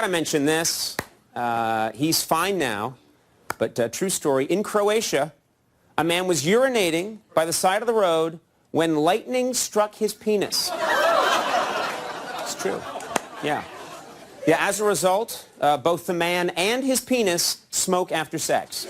Gotta mention this. He's fine now, but true story. In Croatia, a man was urinating by the side of the road when lightning struck his penis. It's true. Yeah. Yeah, as a result, both the man and his penis smoke after sex.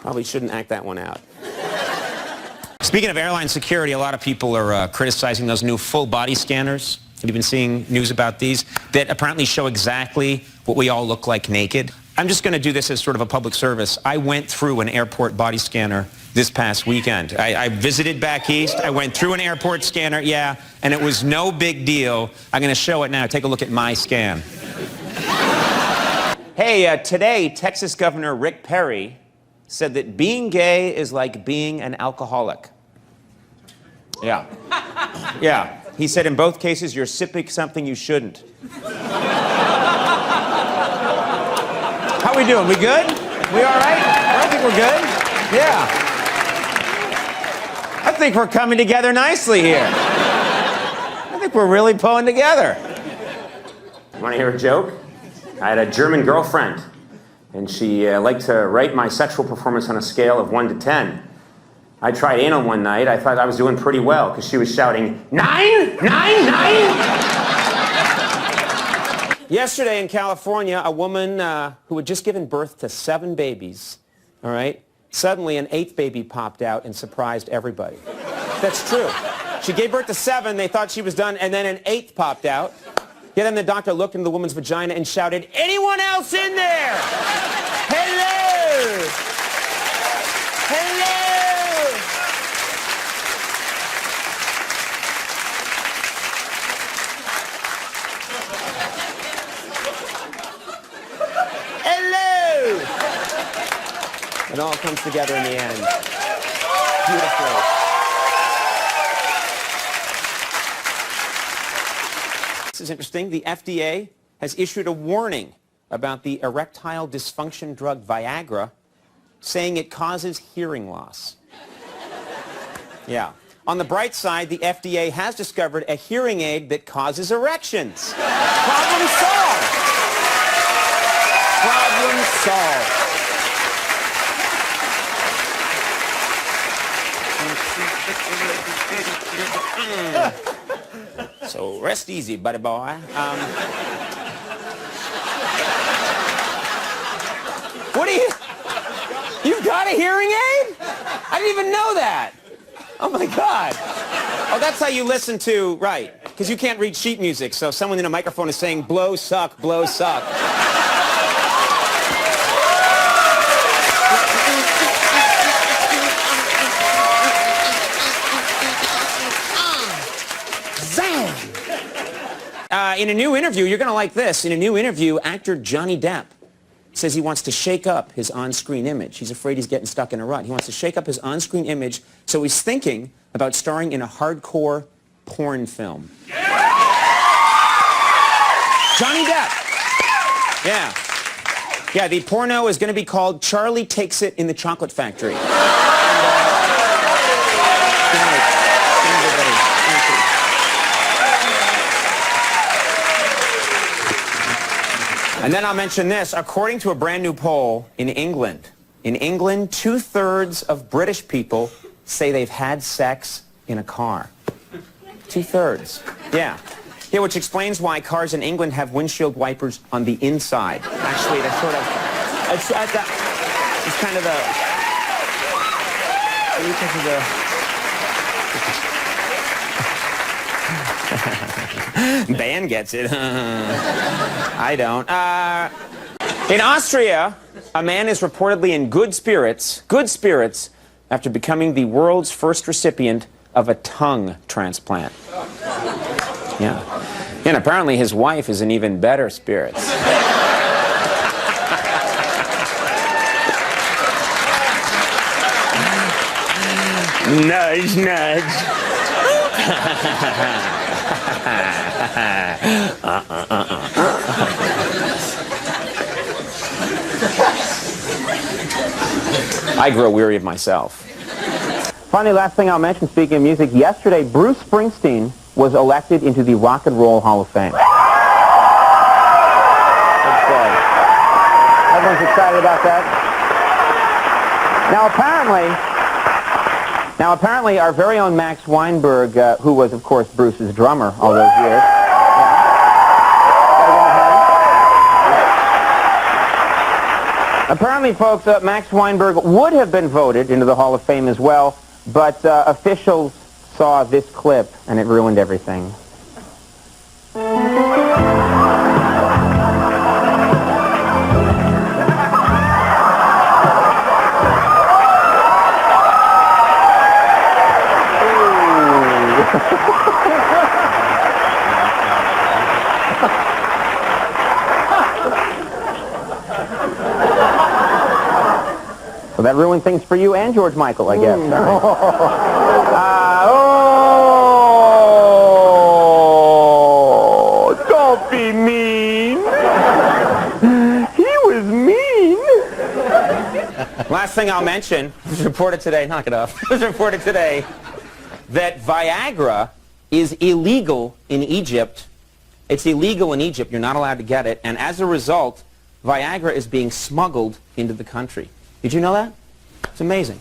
Probably shouldn't act that one out. Speaking of airline security, a lot of people are criticizing those new full body scanners. Have you been seeing news about these? That apparently show exactly what we all look like naked. I'm just going to do this as sort of a public service. I went through an airport body scanner this past weekend. I visited back east. I went through an airport scanner, yeah, and it was no big deal. I'm going to show it now. Take a look at my scan. Hey, today, Texas Governor Rick Perry said that being gay is like being an alcoholic. Yeah. Yeah. He said in both cases, you're sipping something you shouldn't. How we doing? We good? We all right? I think we're good. Yeah. I think we're coming together nicely here. I think we're really pulling together. Want to hear a joke? I had a German girlfriend, and she liked to rate my sexual performance on a scale of 1 to 10. I tried anal one night. I thought I was doing pretty well because she was shouting, 9, 9, 9. Yesterday in California, a woman who had just given birth to 7 babies, all right, suddenly an 8th baby popped out and surprised everybody. That's true. She gave birth to 7, they thought she was done, and then an 8th popped out. Yeah, then the doctor looked into the woman's vagina and shouted, anyone else in there? Hello! Hello! Hello! It all comes together in the end. Beautifully. This is interesting. The FDA has issued a warning about the erectile dysfunction drug Viagra, saying it causes hearing loss. Yeah. On the bright side, the FDA has discovered a hearing aid that causes erections. Problem solved. Problem solved. So rest easy, buddy boy. What do you... You've got a hearing aid? I didn't even know that. Oh my God. Oh, that's how you listen to, right, because you can't read sheet music, so someone in a microphone is saying, blow, suck, blow, suck. In a new interview, you're going to like this. In a new interview, actor Johnny Depp says he wants to shake up his on-screen image. He's afraid he's getting stuck in a rut. He wants to shake up his on-screen image, so he's thinking about starring in a hardcore porn film. Johnny Depp. Yeah. Yeah, the porno is going to be called Charlie Takes It in the Chocolate Factory. And then I'll mention this. According to a brand new poll in England, 2/3 of British people say they've had sex in a car. 2/3. Yeah. Yeah, which explains why cars in England have windshield wipers on the inside. Actually, that's sort of... It's kind of the... Dan gets it. I don't. In Austria, a man is reportedly in good spirits, after becoming the world's first recipient of a tongue transplant. Yeah. And apparently his wife is in even better spirits. Nudge, nudge. I grow weary of myself. Finally, last thing I'll mention, speaking of music, yesterday Bruce Springsteen was elected into the Rock and Roll Hall of Fame. Everyone's excited about that. Now apparently our very own Max Weinberg, who was, of course, Bruce's drummer all those years. Apparently, folks, Max Weinberg would have been voted into the Hall of Fame as well, but officials saw this clip, and it ruined everything. So that ruined things for you and George Michael, I guess. Oh, don't be mean. He was mean. Last thing I'll mention, it was reported today, knock it off, it was reported today that Viagra is illegal in Egypt. It's illegal in Egypt. You're not allowed to get it. And as a result, Viagra is being smuggled into the country. Did you know that? It's amazing.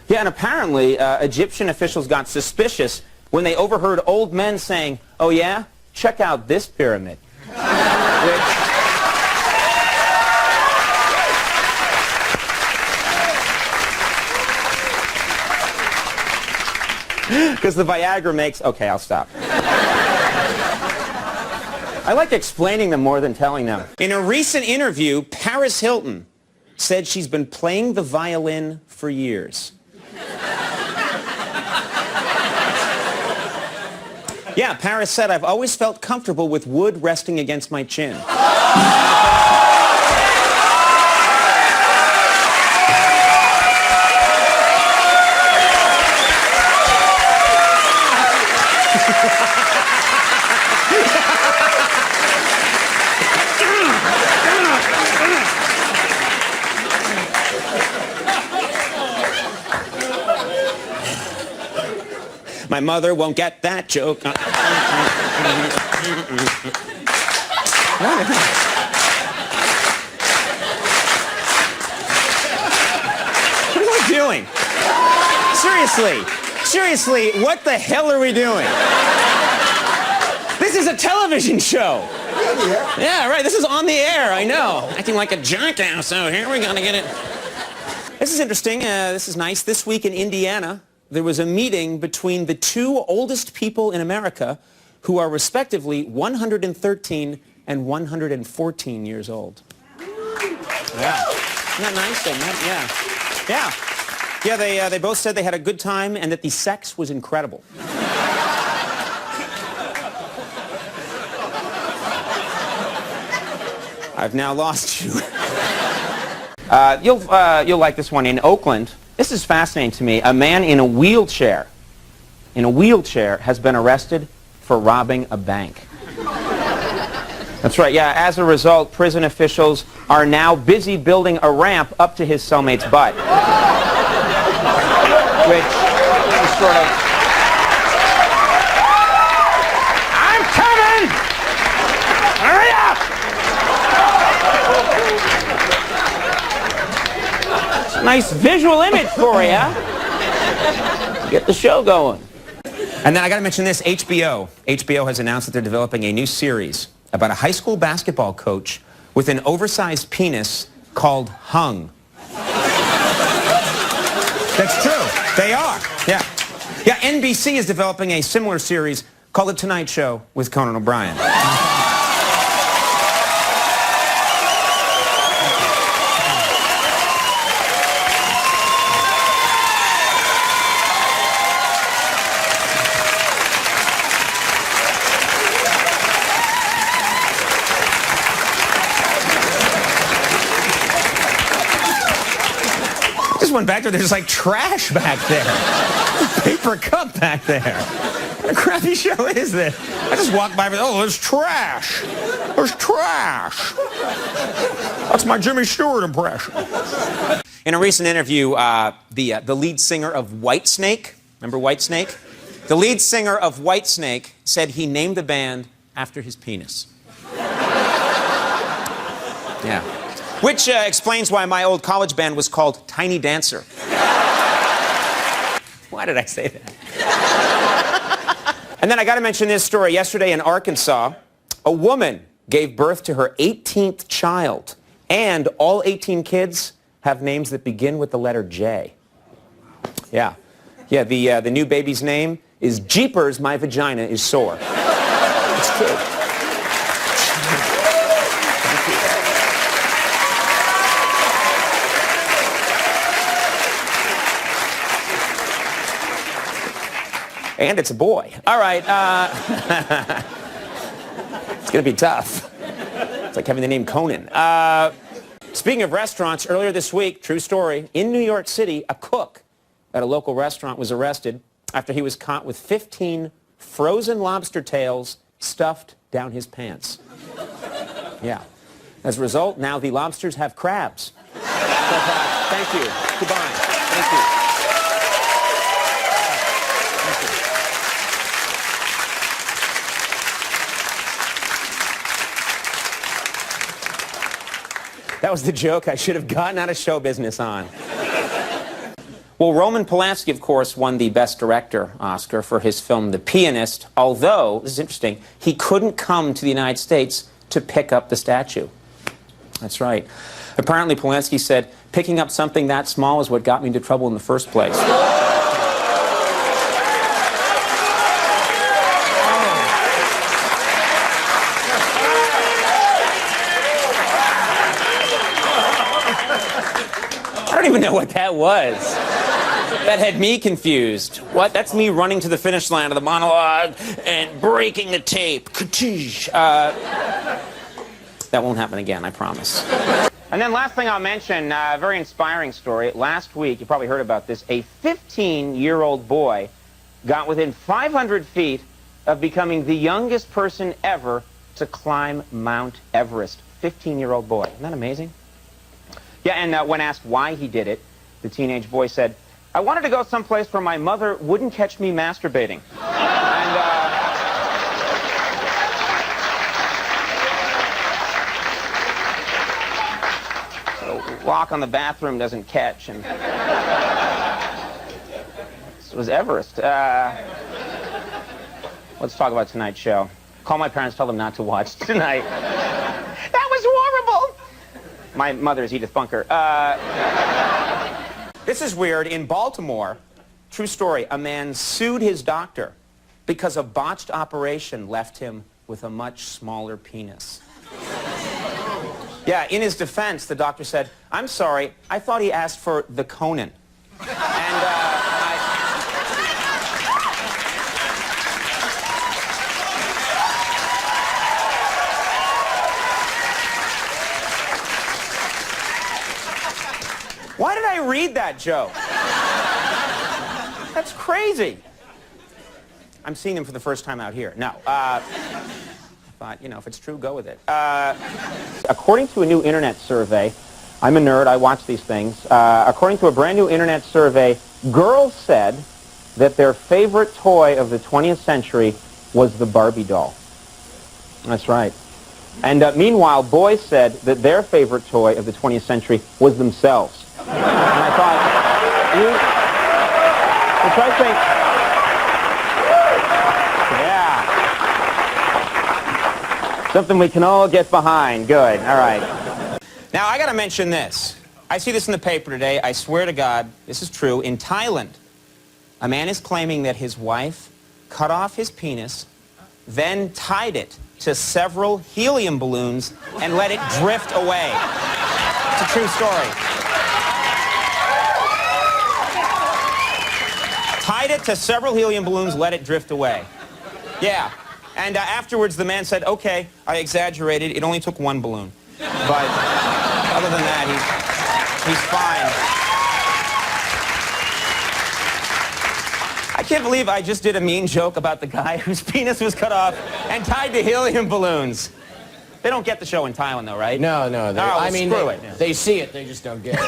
Yeah, and apparently Egyptian officials got suspicious when they overheard old men saying, "Oh yeah, check out this pyramid." Because the Viagra makes... Okay, I'll stop. I like explaining them more than telling them. In a recent interview, Paris Hilton said she's been playing the violin for years. Yeah, Paris said, "I've always felt comfortable with wood resting against my chin." My mother won't get that joke. What am I doing? Seriously, what the hell are we doing? This is a television show. Yeah, right, this is on the air, I know. Acting like a jackass, so here we're gonna get it. This is interesting, this is nice. This week in Indiana, there was a meeting between the two oldest people in America who are respectively 113 and 114 years old. Yeah. Isn't that nice? Yeah, they both said they had a good time and that the sex was incredible. I've now lost you. You'll like this one. In Oakland, this is fascinating to me. A man in a wheelchair has been arrested for robbing a bank. That's right, yeah. As a result, prison officials are now busy building a ramp up to his cellmate's butt. Which is sort of... I'm coming! Hurry up! It's a nice visual image for you. Get the show going. And then I got to mention this, HBO. HBO has announced that they're developing a new series about a high school basketball coach with an oversized penis called Hung. That's true. They are. Yeah. Yeah, NBC is developing a similar series called The Tonight Show with Conan O'Brien. Went back there, there's like trash back there. Paper cup back there. What a crappy show is this? I just walked by and oh, there's trash. There's trash. That's my Jimmy Stewart impression. In a recent interview, the lead singer of Whitesnake, remember Whitesnake? The lead singer of Whitesnake said he named the band after his penis. Yeah. Which explains why my old college band was called Tiny Dancer. Why did I say that? And then I got to mention this story. Yesterday in Arkansas, a woman gave birth to her 18th child, and all 18 kids have names that begin with the letter J. Yeah. Yeah, the new baby's name is Jeepers, My Vagina is Sore. It's true. And it's a boy. All right. It's going to be tough. It's like having the name Conan. Speaking of restaurants, earlier this week, true story, in New York City, a cook at a local restaurant was arrested after he was caught with 15 frozen lobster tails stuffed down his pants. Yeah. As a result, now the lobsters have crabs. So, thank you. Goodbye. Thank you. That was the joke I should have gotten out of show business on. Well, Roman Polanski, of course, won the Best Director Oscar for his film The Pianist, although, this is interesting, he couldn't come to the United States to pick up the statue. That's right. Apparently, Polanski said, picking up something that small is what got me into trouble in the first place. I don't even know what that was. That had me confused. What? That's me running to the finish line of the monologue and breaking the tape. That won't happen again, I promise. And then last thing I'll mention, a very inspiring story. Last week, you probably heard about this, a 15-year-old boy got within 500 feet of becoming the youngest person ever to climb Mount Everest. 15-year-old boy. Isn't that amazing? Yeah, and when asked why he did it, the teenage boy said, I wanted to go someplace where my mother wouldn't catch me masturbating. And, so lock on the bathroom doesn't catch, and this was Everest. Let's talk about tonight's show. Call my parents, tell them not to watch tonight. That was horrible! My mother is Edith Bunker. This is weird. In Baltimore, true story, a man sued his doctor because a botched operation left him with a much smaller penis. Yeah, in his defense, the doctor said, I'm sorry, I thought he asked for the Conan. And, Why did I read that joke? That's crazy. I'm seeing him for the first time out here. No. I thought, you know, if it's true, go with it. According to a new internet survey, I'm a nerd, I watch these things. According to a brand new internet survey, girls said that their favorite toy of the 20th century was the Barbie doll. That's right. And meanwhile, boys said that their favorite toy of the 20th century was themselves. And I thought, which I think, yeah, something we can all get behind. Good, all right. Now, I got to mention this. I see this in the paper today. I swear to God, this is true. In Thailand, a man is claiming that his wife cut off his penis, then tied it to several helium balloons and let it drift away. It's a true story. Tied it to several helium balloons, let it drift away. Yeah. And afterwards, the man said, okay, I exaggerated. It only took one balloon. But other than that, he's fine. I can't believe I just did a mean joke about the guy whose penis was cut off and tied to helium balloons. They don't get the show in Thailand, though, right? No. I mean, they see it, they just don't get it.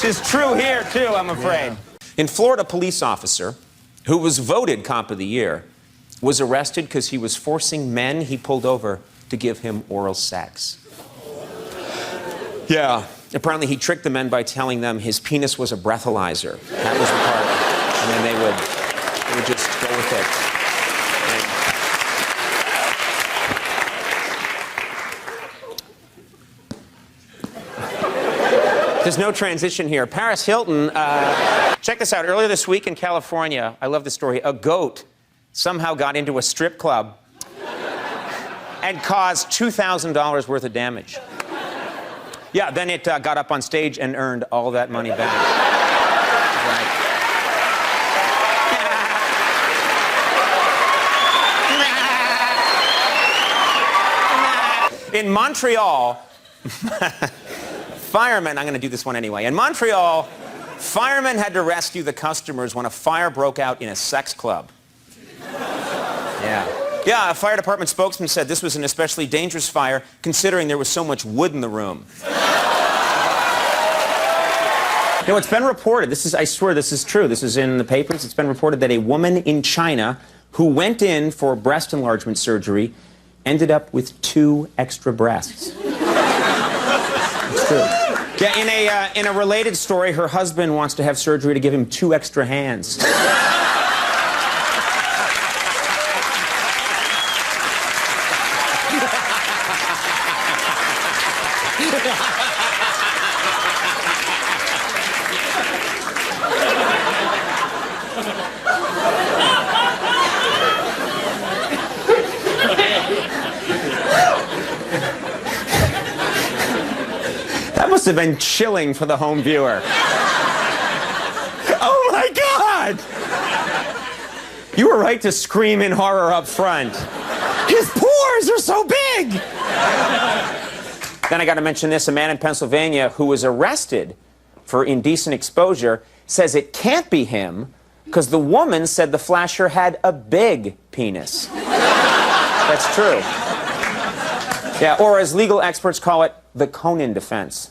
Which is true here, too, I'm afraid. Yeah. In Florida, a police officer who was voted Cop of the Year was arrested because he was forcing men he pulled over to give him oral sex. Yeah. Apparently, he tricked the men by telling them his penis was a breathalyzer. That was the part. And then they would just go with it. There's no transition here. Paris Hilton, check this out. Earlier this week in California, I love this story, a goat somehow got into a strip club and caused $2,000 worth of damage. Yeah, then it got up on stage and earned all that money back. Right. In Montreal, firemen, I'm going to do this one anyway. In Montreal, firemen had to rescue the customers when a fire broke out in a sex club. Yeah, a fire department spokesman said this was an especially dangerous fire considering there was so much wood in the room. You know, it's been reported, I swear this is true, this is in the papers, it's been reported that a woman in China who went in for breast enlargement surgery ended up with 2 extra breasts. It's true. Yeah, in a related story, her husband wants to have surgery to give him 2 extra hands. That must have been chilling for the home viewer. Oh my God! You were right to scream in horror up front. His pores are so big! Then I got to mention this. A man in Pennsylvania who was arrested for indecent exposure says it can't be him because the woman said the flasher had a big penis. That's true. Yeah, or as legal experts call it, the Conan defense.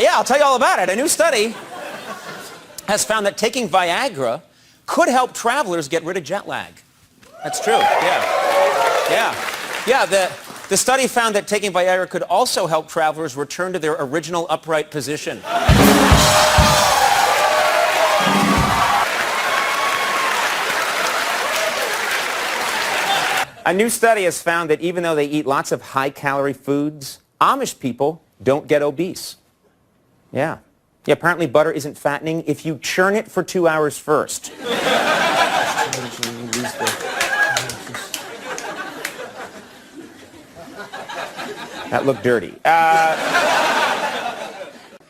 Yeah, I'll tell you all about it. A new study has found that taking Viagra could help travelers get rid of jet lag. That's true, yeah, the study found that taking Viagra could also help travelers return to their original upright position. A new study has found that even though they eat lots of high-calorie foods, Amish people don't get obese. Yeah, apparently butter isn't fattening if you churn it for 2 hours first. That looked dirty.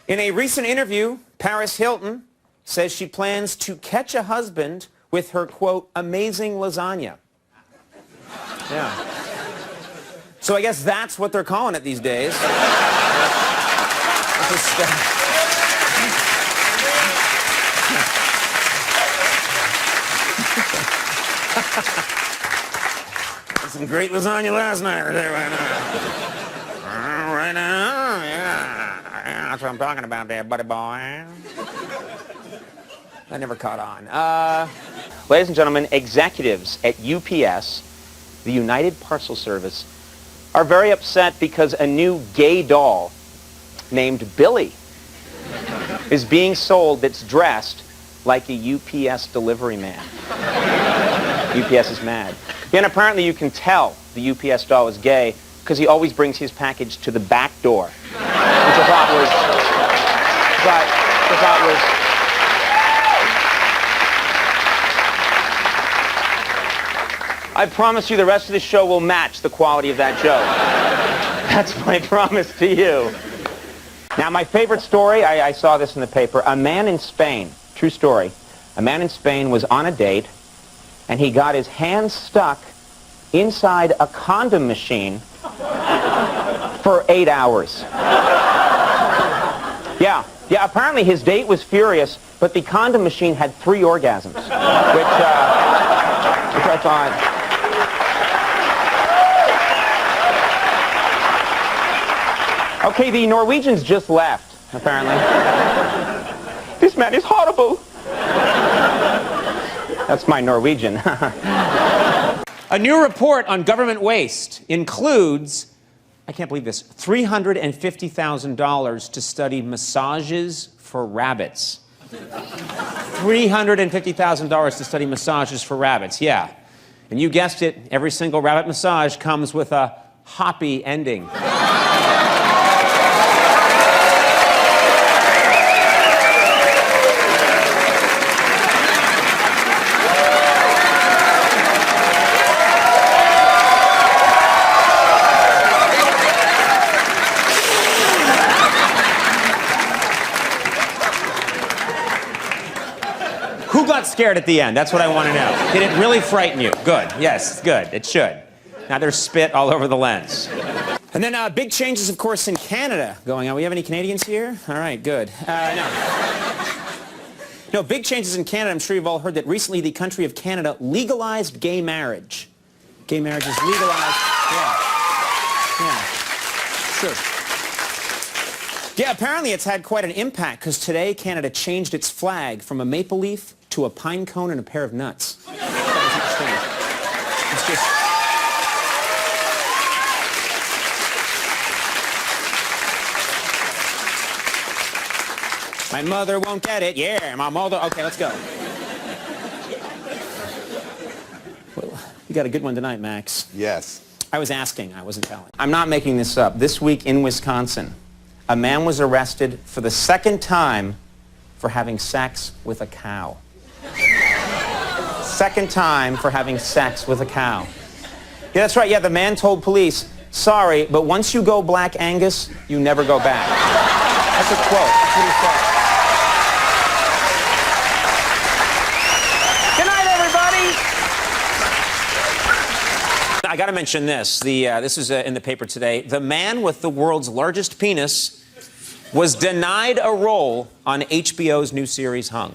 In a recent interview, Paris Hilton says she plans to catch a husband with her, quote, amazing lasagna. Yeah. So I guess that's what they're calling it these days. Some great lasagna last night. Right now, yeah. That's what I'm talking about there, buddy boy. That never caught on. Ladies and gentlemen, executives at UPS, the United Parcel Service, are very upset because a new gay doll named Billy is being sold that's dressed like a UPS delivery man. UPS is mad. And apparently you can tell the UPS doll is gay because he always brings his package to the back door, which I thought was I promise you the rest of the show will match the quality of that joke. That's my promise to you. Now, my favorite story, I saw this in the paper. A man in Spain, true story, a man in Spain was on a date, and he got his hand stuck inside a condom machine for 8 hours. Yeah, Yeah, apparently his date was furious, but the condom machine had 3 orgasms, which I thought... Okay, the Norwegians just left, apparently. This man is horrible. That's my Norwegian. A new report on government waste includes, I can't believe this, $350,000 to study massages for rabbits. $350,000 to study massages for rabbits, yeah. And you guessed it, every single rabbit massage comes with a hoppy ending. Who got scared at the end? That's what I want to know. Did it really frighten you? Good. Yes, good. It should. Now there's spit all over the lens. And then big changes, of course, in Canada going on. We have any Canadians here? All right, good. No, big changes in Canada. I'm sure you've all heard that recently the country of Canada legalized gay marriage. Gay marriage is legalized. Yeah. Sure. Yeah, apparently it's had quite an impact because today Canada changed its flag from a maple leaf to a pine cone and a pair of nuts. It's just... My mother won't get it. Yeah, my mother. Okay, let's go. Well, you got a good one tonight, Max. Yes. I was asking, I wasn't telling. I'm not making this up. This week in Wisconsin, a man was arrested for the 2nd time for having sex with a cow. 2nd time for having sex with a cow. Yeah, that's right. Yeah, the man told police, sorry, but once you go Black Angus, you never go back. That's a quote. That's what he said. Good night, everybody. I got to mention this. This is in the paper today. The man with the world's largest penis was denied a role on HBO's new series, Hung.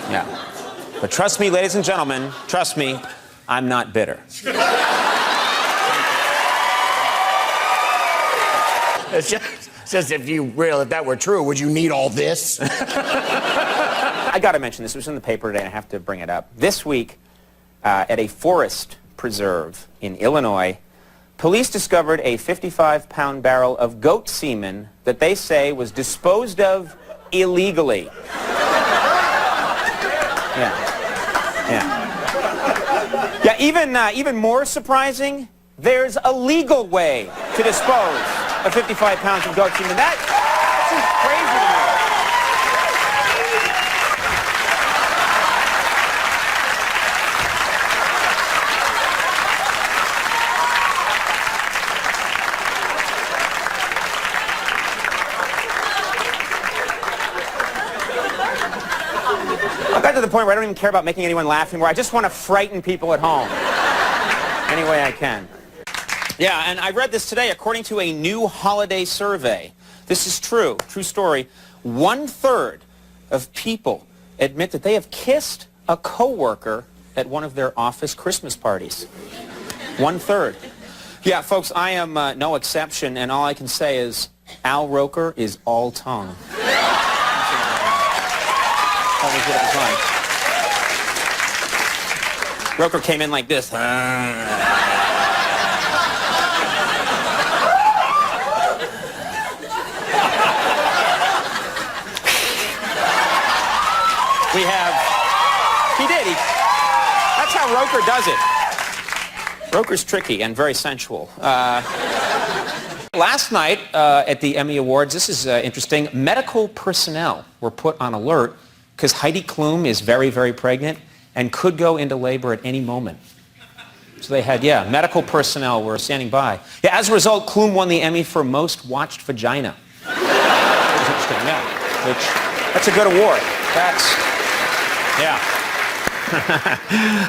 Yeah. But trust me, ladies and gentlemen, trust me, I'm not bitter. It's just if that were true, would you need all this? I got to mention this. It was in the paper today, and I have to bring it up. This week, at a forest preserve in Illinois, police discovered a 55-pound barrel of goat semen that they say was disposed of illegally. Yeah, even more surprising, there's a legal way to dispose of 55 pounds of goat semen. That seems crazy to me. I got to the point where I don't even care about making anyone laugh anymore. I just want to frighten people at home any way I can. Yeah, and I read this today. According to a new holiday survey, this is true story, 1/3 of people admit that they have kissed a coworker at one of their office Christmas parties. 1/3. Yeah, folks, I am no exception, and all I can say is Al Roker is all tongue. That was what it was like. Roker came in like this. We have... He did. That's how Roker does it. Roker's tricky and very sensual. Last night at the Emmy Awards, this is interesting, medical personnel were put on alert because Heidi Klum is very, very pregnant and could go into labor at any moment. So they had, medical personnel were standing by. Yeah, as a result, Klum won the Emmy for most watched vagina. That was interesting, that's a good award.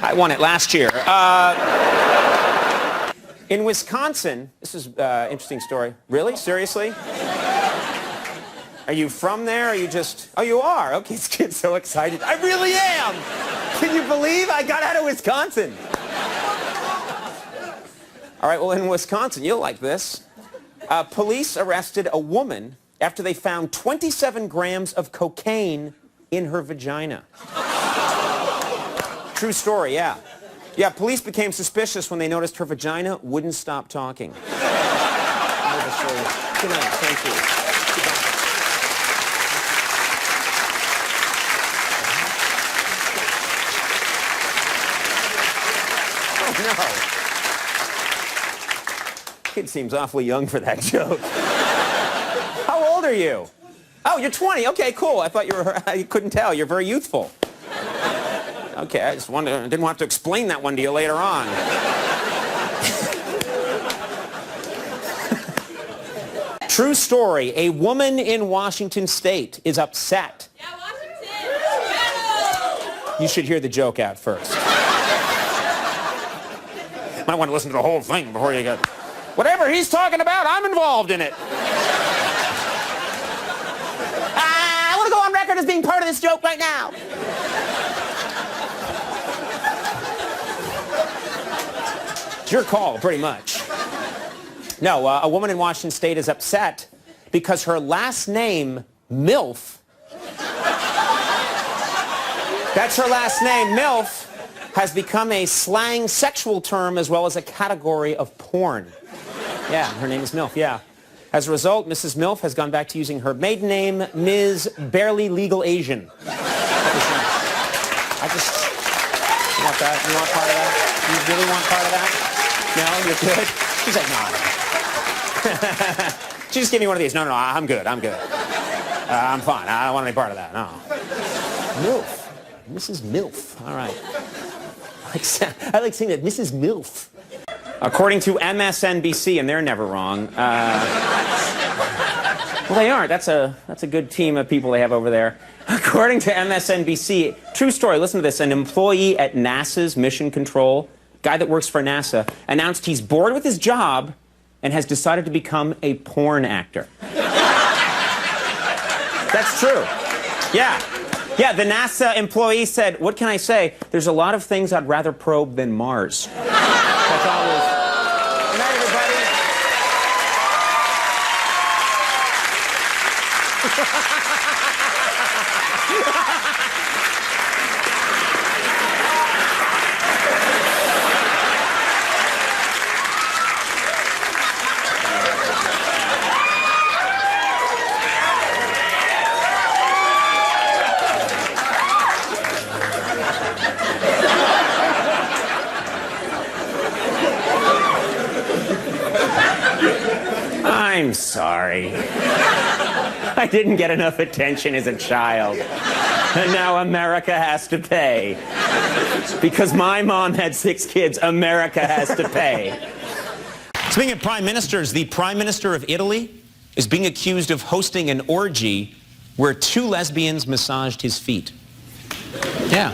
I won it last year. In Wisconsin, this is an interesting story. Really? Seriously? Are you from there? Are you just... Oh, you are? Okay, this kid's so excited. I really am! Can you believe I got out of Wisconsin? All right, well, in Wisconsin, you'll like this. Police arrested a woman after they found 27 grams of cocaine in her vagina. True story, yeah. Yeah, police became suspicious when they noticed her vagina wouldn't stop talking. Good night, thank you. Oh, no. Kid seems awfully young for that joke. How old are you? Oh, you're 20. Okay, cool. I thought you were... I couldn't tell. You're very youthful. Okay, I just didn't want to explain that one to you later on. True story. A woman in Washington State is upset. Yeah, Washington. You should hear the joke out first. Might want to listen to the whole thing before you get... Whatever he's talking about, I'm involved in it. I want to go on record as being part of this joke right now. It's your call, pretty much. No, a woman in Washington State is upset because her last name, MILF, that's her last name, MILF, has become a slang sexual term as well as a category of porn. Yeah, her name is MILF, yeah. As a result, Mrs. MILF has gone back to using her maiden name, Ms. Barely Legal Asian. I just... You want that? You want part of that? You really want part of that? No? You're good? She's like, no. She just gave me one of these. No, I'm good. I'm good. I'm fine. I don't want any part of that. No. MILF. Mrs. MILF. All right. I like saying that. Mrs. MILF. According to MSNBC, and they're never wrong. Well, they aren't. That's a good team of people they have over there. According to MSNBC, true story, listen to this. An employee at NASA's Mission Control, guy that works for NASA, announced he's bored with his job and has decided to become a porn actor. That's true. Yeah. Yeah, the NASA employee said, what can I say? There's a lot of things I'd rather probe than Mars. That's all it is. Good night, everybody. I'm sorry. I didn't get enough attention as a child. And now America has to pay. Because my mom had 6 kids, America has to pay. Speaking of prime ministers, the Prime Minister of Italy is being accused of hosting an orgy where 2 lesbians massaged his feet. Yeah.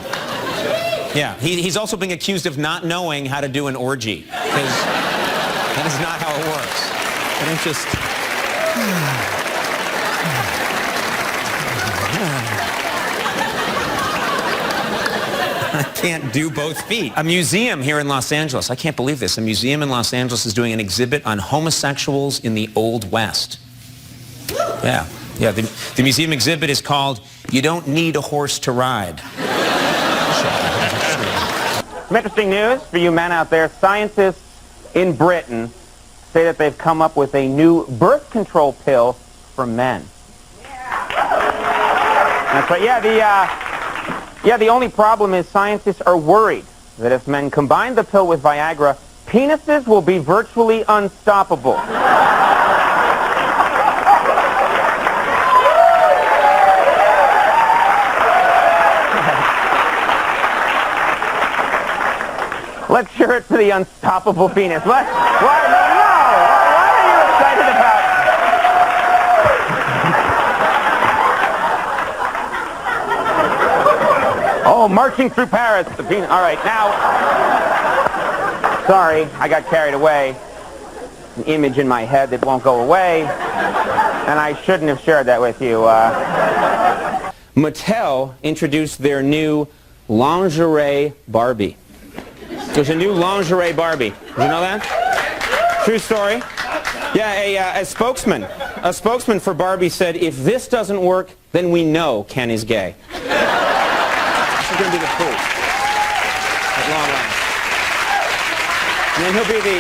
Yeah. He's also being accused of not knowing how to do an orgy. Because that is not how it works. I don't just... I can't do both feet. A museum here in Los Angeles, I can't believe this, a museum in Los Angeles is doing an exhibit on homosexuals in the Old West. Yeah. Yeah, the museum exhibit is called You Don't Need a Horse to Ride. Some interesting news for you men out there. Scientists in Britain say that they've come up with a new birth control pill for men. That's right. Yeah, the only problem is scientists are worried that if men combine the pill with Viagra, penises will be virtually unstoppable. Let's share it for the unstoppable penis. What? Why? No. What are you excited about? Oh, marching through Paris. The penis. All right, now. Sorry, I got carried away. An image in my head that won't go away. And I shouldn't have shared that with you. Mattel introduced their new lingerie Barbie. There's a new lingerie Barbie. Did you know that? True story. Yeah, a spokesman for Barbie said, if this doesn't work, then we know Ken is gay. This is going to be the proof. At long last. And then he'll be the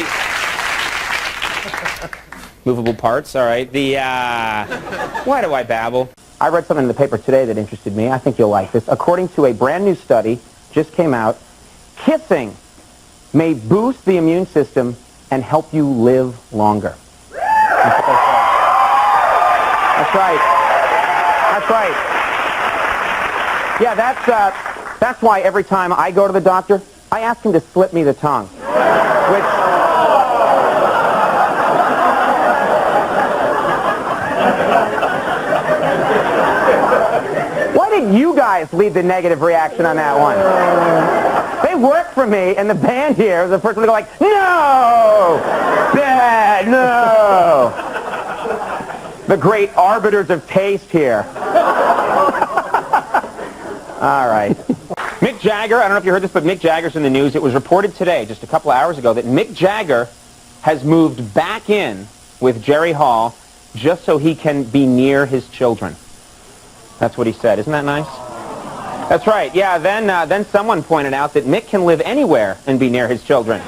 movable parts, all right. Why do I babble? I read something in the paper today that interested me. I think you'll like this. According to a brand new study, just came out, kissing may boost the immune system and help you live longer. That's right. That's right. Yeah, that's why every time I go to the doctor, I ask him to slip me the tongue. Why did you guys lead the negative reaction on that one? They work for me, and the band here is the first one to go like, no! Bad, no! The great arbiters of taste here. All right. Mick Jagger, I don't know if you heard this, but Mick Jagger's in the news. It was reported today, just a couple of hours ago, that Mick Jagger has moved back in with Jerry Hall just so he can be near his children. That's what he said. Isn't that nice? That's right. Yeah, then someone pointed out that Mick can live anywhere and be near his children.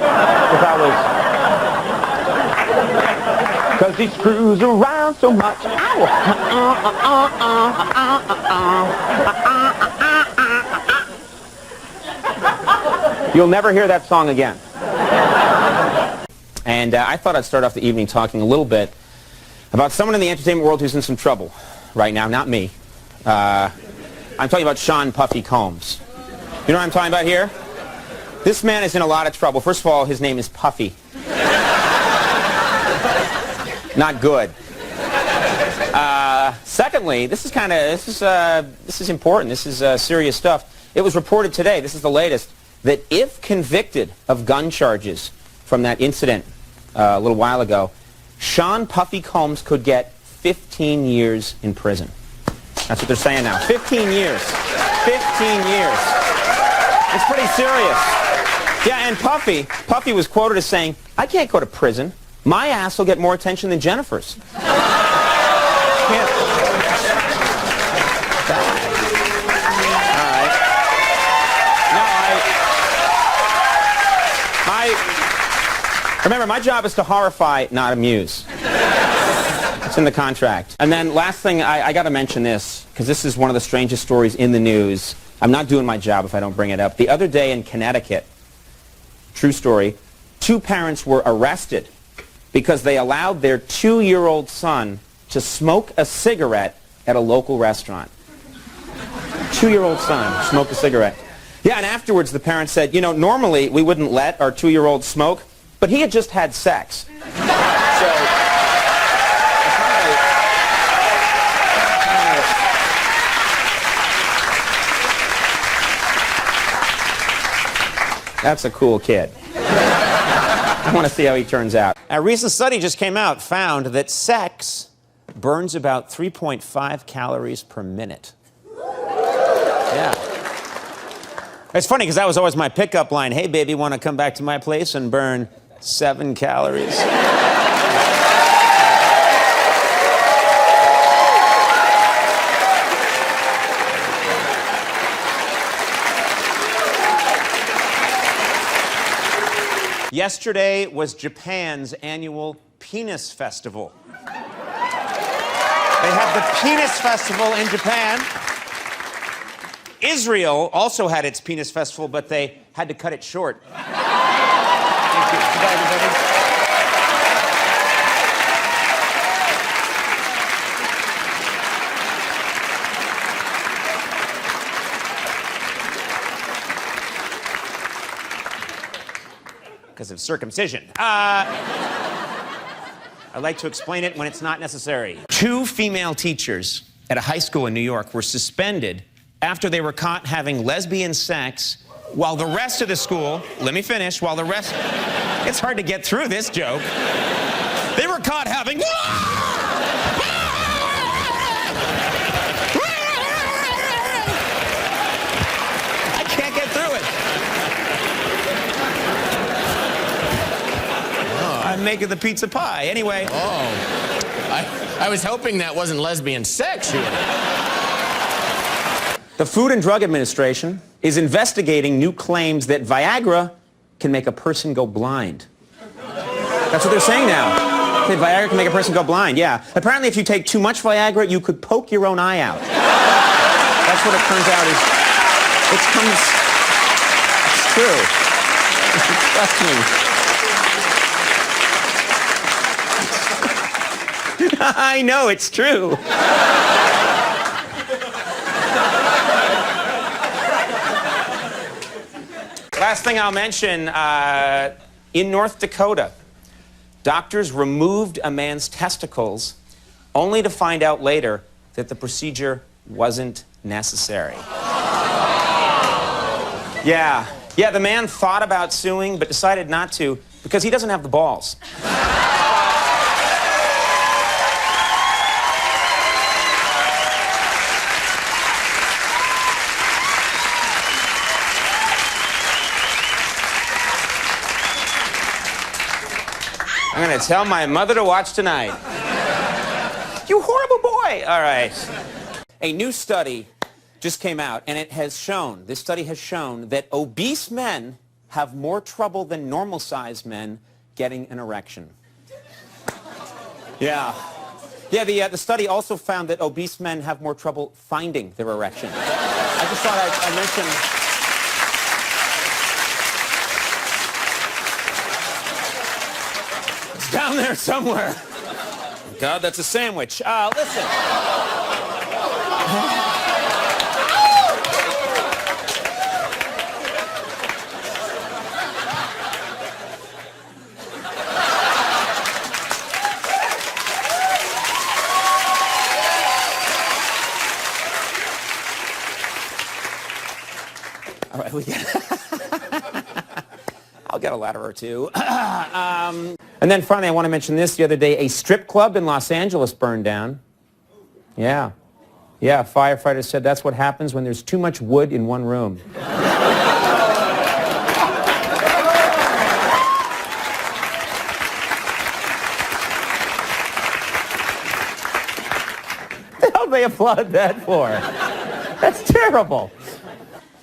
Because he screws around so much. You'll never hear that song again. And I thought I'd start off the evening talking a little bit about someone in the entertainment world who's in some trouble right now. Not me. I'm talking about Sean Puffy Combs. You know what I'm talking about here? This man is in a lot of trouble. First of all, his name is Puffy. Not good. Secondly, this is important. This is serious stuff. It was reported today, this is the latest, that if convicted of gun charges from that incident a little while ago, Sean Puffy Combs could get 15 years in prison. That's what they're saying now. 15 years. 15 years. It's pretty serious. Yeah, and Puffy was quoted as saying, I can't go to prison. My ass will get more attention than Jennifer's. Remember, my job is to horrify, not amuse. It's in the contract. And then last thing, I got to mention this, because this is one of the strangest stories in the news. I'm not doing my job if I don't bring it up. The other day in Connecticut, true story, 2 parents were arrested because they allowed their 2-year-old son to smoke a cigarette at a local restaurant. 2-year-old son smoked a cigarette. Yeah, and afterwards the parents said, you know, normally we wouldn't let our 2-year-old smoke, but he had just had sex. That's a cool kid. I want to see how he turns out. A recent study just came out, found that sex burns about 3.5 calories per minute. Yeah. It's funny because that was always my pickup line. Hey, baby, want to come back to my place and burn 7 calories? Yesterday was Japan's annual Penis Festival. They had the Penis Festival in Japan. Israel also had its Penis Festival, but they had to cut it short. Thank you. Goodbye, everybody. Because of circumcision. I like to explain it when it's not necessary. 2 female teachers at a high school in New York were suspended after they were caught having lesbian sex while the rest of the school, let me finish, while the rest, it's hard to get through this joke. They were caught having, make of the pizza pie? Anyway. Oh. I was hoping that wasn't lesbian sex. The Food and Drug Administration is investigating new claims that Viagra can make a person go blind. That's what they're saying now. That Viagra can make a person go blind, yeah. Apparently if you take too much Viagra, you could poke your own eye out. That's what it turns out is. It's true. Trust me. I know, it's true. Last thing I'll mention, in North Dakota, doctors removed a man's testicles only to find out later that the procedure wasn't necessary. Yeah, the man thought about suing but decided not to because he doesn't have the balls. I'm going to tell my mother to watch tonight. You horrible boy! All right. A new study just came out, and this study has shown that obese men have more trouble than normal-sized men getting an erection. Yeah. The study also found that obese men have more trouble finding their erection. I just thought I'd mention... down there somewhere. God, that's a sandwich. Listen. All right, we get I'll get a ladder or two. And then finally, I want to mention this. The other day, a strip club in Los Angeles burned down. Yeah, firefighters said that's what happens when there's too much wood in one room. What the hell they applaud that for? That's terrible.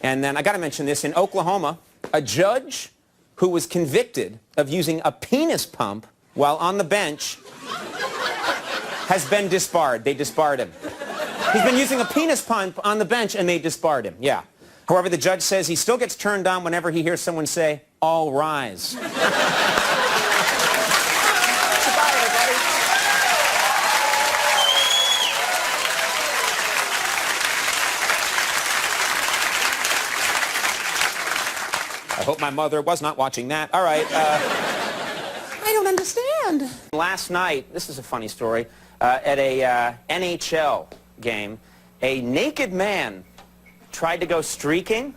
And then I got to mention this. In Oklahoma, a judge who was convicted of using a penis pump while on the bench has been disbarred. They disbarred him. He's been using a penis pump on the bench and they disbarred him, yeah. However, the judge says he still gets turned on whenever he hears someone say, "All rise." Goodbye, everybody. I hope my mother was not watching that. All right. I don't understand. Last night, this is a funny story, at a NHL game, a naked man tried to go streaking.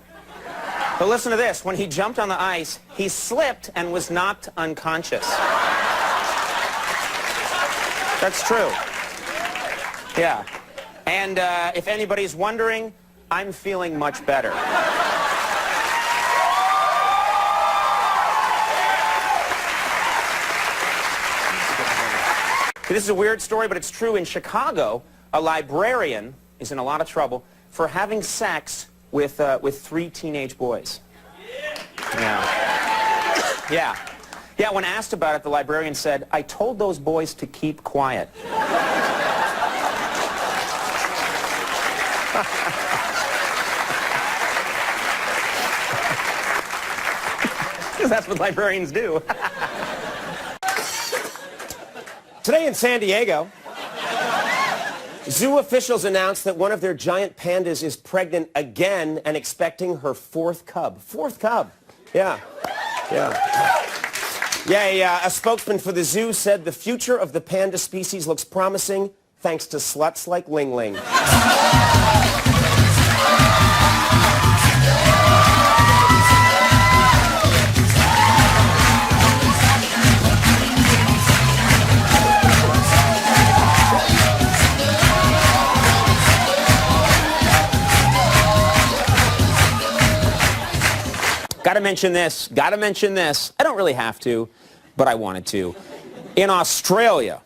But listen to this. When he jumped on the ice, he slipped and was knocked unconscious. That's true. Yeah. And if anybody's wondering, I'm feeling much better. This is a weird story, but it's true. In Chicago, a librarian is in a lot of trouble for having sex with 3 teenage boys. Yeah, when asked about it, the librarian said, "I told those boys to keep quiet." Because that's what librarians do. Today in San Diego, zoo officials announced that one of their giant pandas is pregnant again and expecting her 4th cub. 4th cub. Yeah. A spokesman for the zoo said the future of the panda species looks promising thanks to sluts like Ling Ling. Gotta mention this. I don't really have to, but I wanted to. In Australia,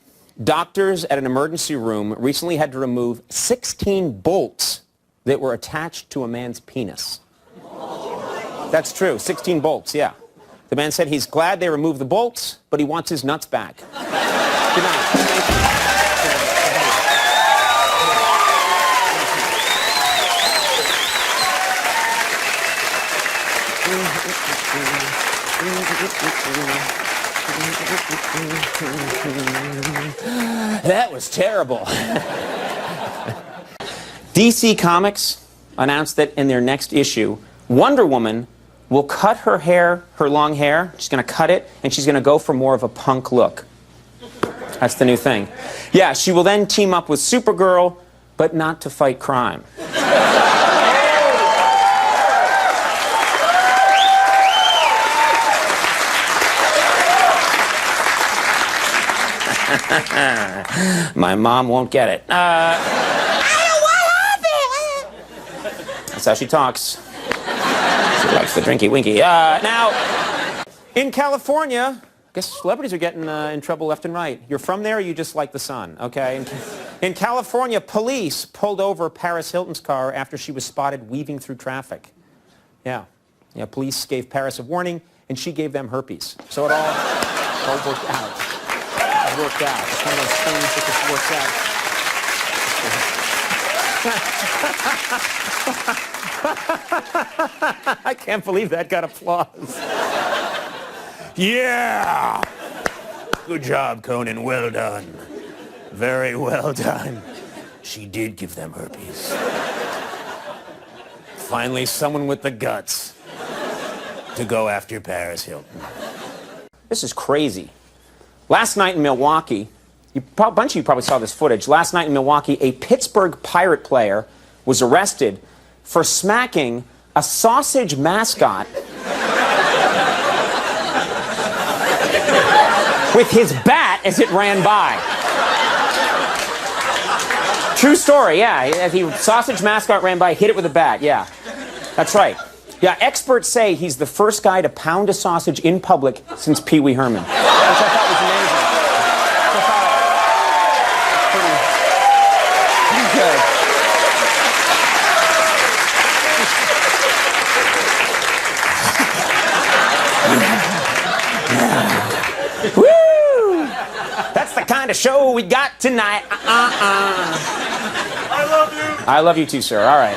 doctors at an emergency room recently had to remove 16 bolts that were attached to a man's penis. That's true, 16 bolts, yeah. The man said he's glad they removed the bolts, but he wants his nuts back. Good night. Thank you. That was terrible. DC Comics announced that in their next issue, Wonder Woman will cut her hair, her long hair. She's going to cut it, and she's going to go for more of a punk look. That's the new thing. Yeah, she will then team up with Supergirl, but not to fight crime. My mom won't get it. That's how she talks. She likes the drinky winky. Now, in California, I guess celebrities are getting in trouble left and right. You're from there, or you just like the sun, okay? In California, police pulled over Paris Hilton's car after she was spotted weaving through traffic. Yeah, police gave Paris a warning, and she gave them herpes. So it all worked out. It worked out. It's one of those things that just works out. I can't believe that got applause. Yeah! Good job, Conan. Well done. Very well done. She did give them herpes. Finally, someone with the guts to go after Paris Hilton. This is crazy. Last night in Milwaukee, a bunch of you probably saw this footage. Last night in Milwaukee, a Pittsburgh Pirate player was arrested for smacking a sausage mascot with his bat as it ran by. True story, yeah. The sausage mascot ran by, hit it with a bat, yeah. That's right. Yeah, experts say he's the first guy to pound a sausage in public since Pee Wee Herman. Which I thought was amazing. Woo! That's the kind of show we got tonight. I love you. I love you too, sir. All right.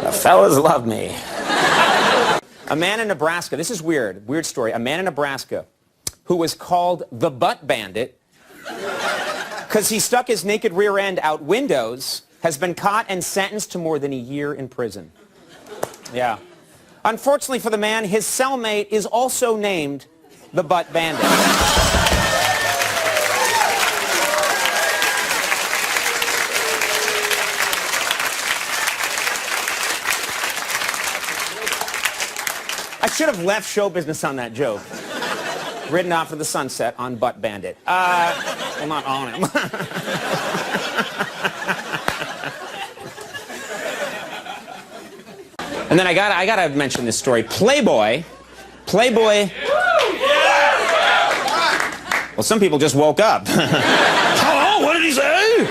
The fellas love me. A man in Nebraska, this is weird story. A man in Nebraska who was called the Butt Bandit because he stuck his naked rear end out windows has been caught and sentenced to more than a year in prison. Yeah. Unfortunately for the man, his cellmate is also named the Butt Bandit. I should have left show business on that joke. Ridden off to the sunset on Butt Bandit. Well, not on him. And then I gotta mention this story. Playboy. Well, some people just woke up. Hello, what did he say?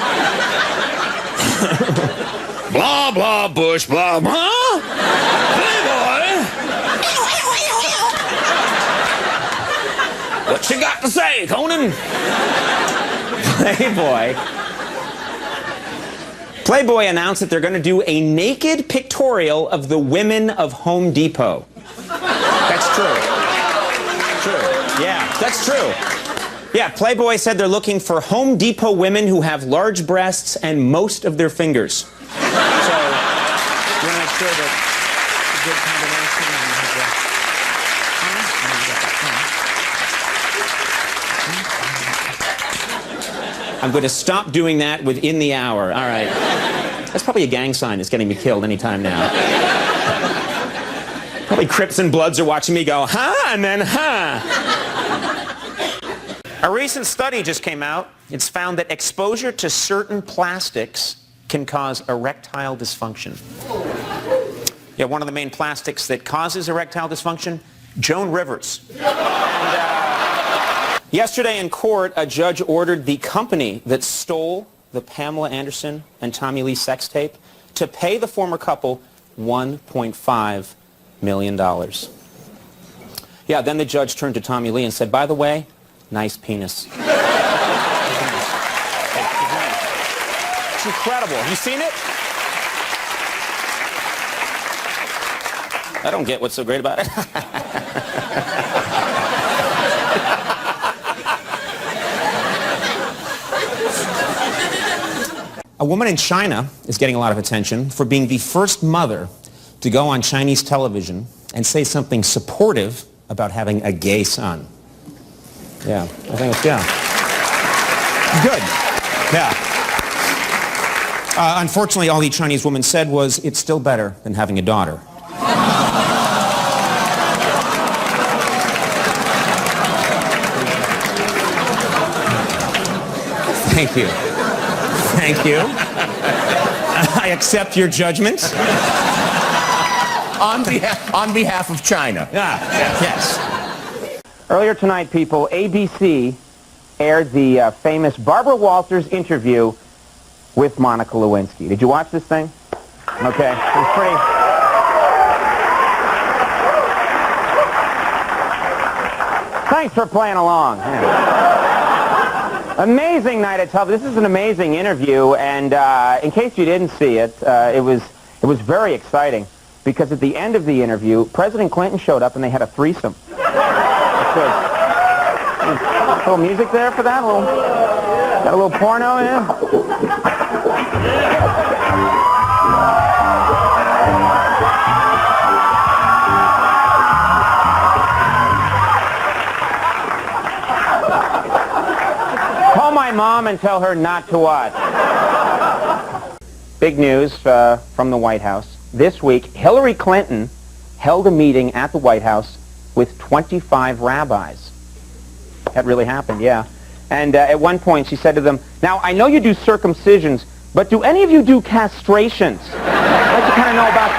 Blah, blah, bush, blah, blah. Playboy. What you got to say, Conan? Playboy announced that they're going to do a naked pictorial of the women of Home Depot. That's true. Yeah, that's true. Yeah, Playboy said they're looking for Home Depot women who have large breasts and most of their fingers. So, you want to make sure that it's a good combination. I'm going to stop doing that within the hour. All right. That's probably a gang sign that's getting me killed any time now. Probably Crips and Bloods are watching me go, huh, and then, huh. A recent study just came out. It's found that exposure to certain plastics can cause erectile dysfunction. Yeah, one of the main plastics that causes erectile dysfunction, Joan Rivers. And, Yesterday in court, a judge ordered the company that stole the Pamela Anderson and Tommy Lee sex tape to pay the former couple $1.5 million. Yeah, then the judge turned to Tommy Lee and said, by the way, nice penis. It's incredible. Have you seen it? I don't get what's so great about it. A woman in China is getting a lot of attention for being the first mother to go on Chinese television and say something supportive about having a gay son. Yeah, I think it's, yeah. Good. Yeah. Unfortunately, all the Chinese woman said was, it's still better than having a daughter. Thank you. Thank you. I accept your judgment. On behalf of China. Yes. Earlier tonight, people, ABC aired the famous Barbara Walters interview with Monica Lewinsky. Did you watch this thing? Okay. It was pretty... Thanks for playing along. Yeah. Amazing night at television. This is an amazing interview, and in case you didn't see it, it was very exciting because at the end of the interview, President Clinton showed up and they had a threesome. A little music there for that? Got a little porno in? Call my mom and tell her not to watch. Big news from the White House. This week, Hillary Clinton held a meeting at the White House with 25 rabbis. That really happened, yeah. And at one point she said to them, now I know you do circumcisions, but do any of you do castrations? I'd like to kind of know about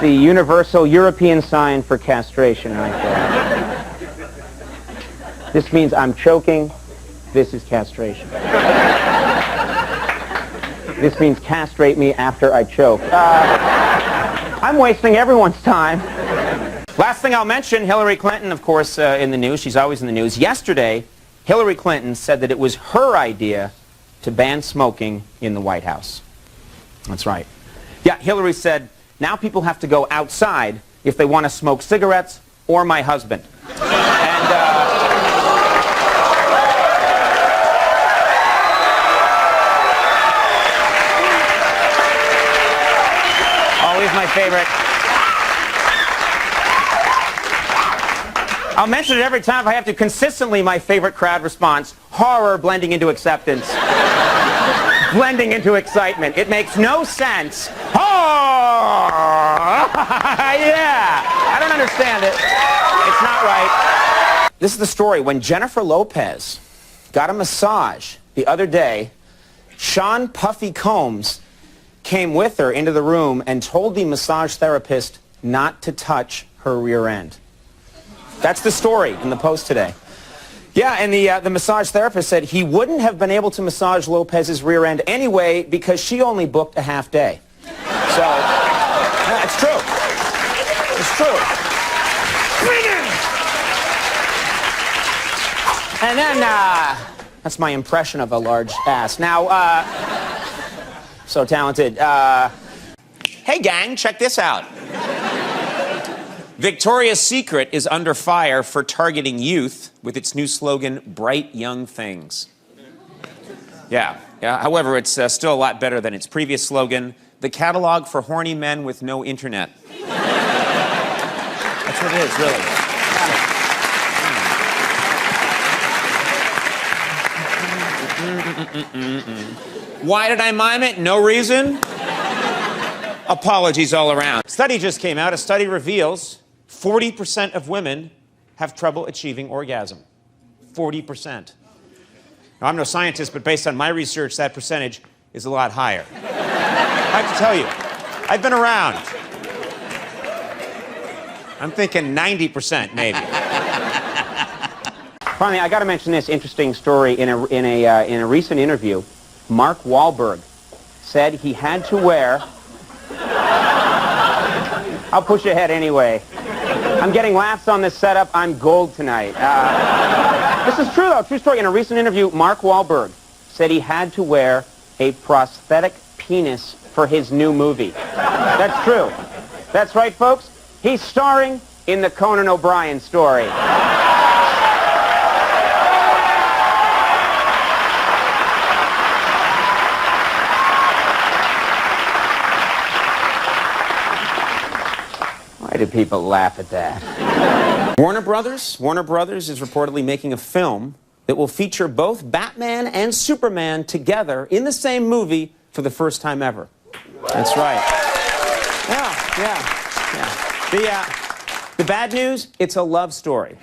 the universal European sign for castration right there. This means I'm choking. This is castration. This means castrate me after I choke. I'm wasting everyone's time. Last thing I'll mention, Hillary Clinton, of course, in the news. She's always in the news. Yesterday, Hillary Clinton said that it was her idea to ban smoking in the White House. That's right. Yeah, Hillary said, now people have to go outside if they want to smoke cigarettes or my husband. And, always my favorite. I'll mention it every time if I have to. Consistently my favorite crowd response, horror blending into acceptance. Blending into excitement. It makes no sense. Yeah, I don't understand it. It's not right. This is the story. When Jennifer Lopez got a massage the other day, Sean Puffy Combs came with her into the room and told the massage therapist not to touch her rear end. That's the story in the Post today. Yeah, and the massage therapist said he wouldn't have been able to massage Lopez's rear end anyway because she only booked a half day. So, yeah, it's true. It's true. And then, that's my impression of a large ass. Now, so talented. Hey gang, check this out. Victoria's Secret is under fire for targeting youth with its new slogan, Bright Young Things. Yeah. However, it's still a lot better than its previous slogan, the catalog for horny men with no internet. That's what it is, really. Why did I mime it? No reason. Apologies all around. Study just came out. A study reveals 40% of women have trouble achieving orgasm. 40%. Now, I'm no scientist, but based on my research, that percentage is a lot higher. I have to tell you, I've been around. I'm thinking 90%, maybe. Finally, I got to mention this interesting story. In a recent interview, Mark Wahlberg said he had to wear... I'll push ahead anyway. I'm getting laughs on this setup. I'm gold tonight. This is true, though. True story. In a recent interview, Mark Wahlberg said he had to wear a prosthetic penis for his new movie. That's true. That's right, folks. He's starring in the Conan O'Brien story. Why do people laugh at that? Warner Brothers is reportedly making a film that will feature both Batman and Superman together in the same movie for the first time ever. That's right. Yeah. The bad news, it's a love story.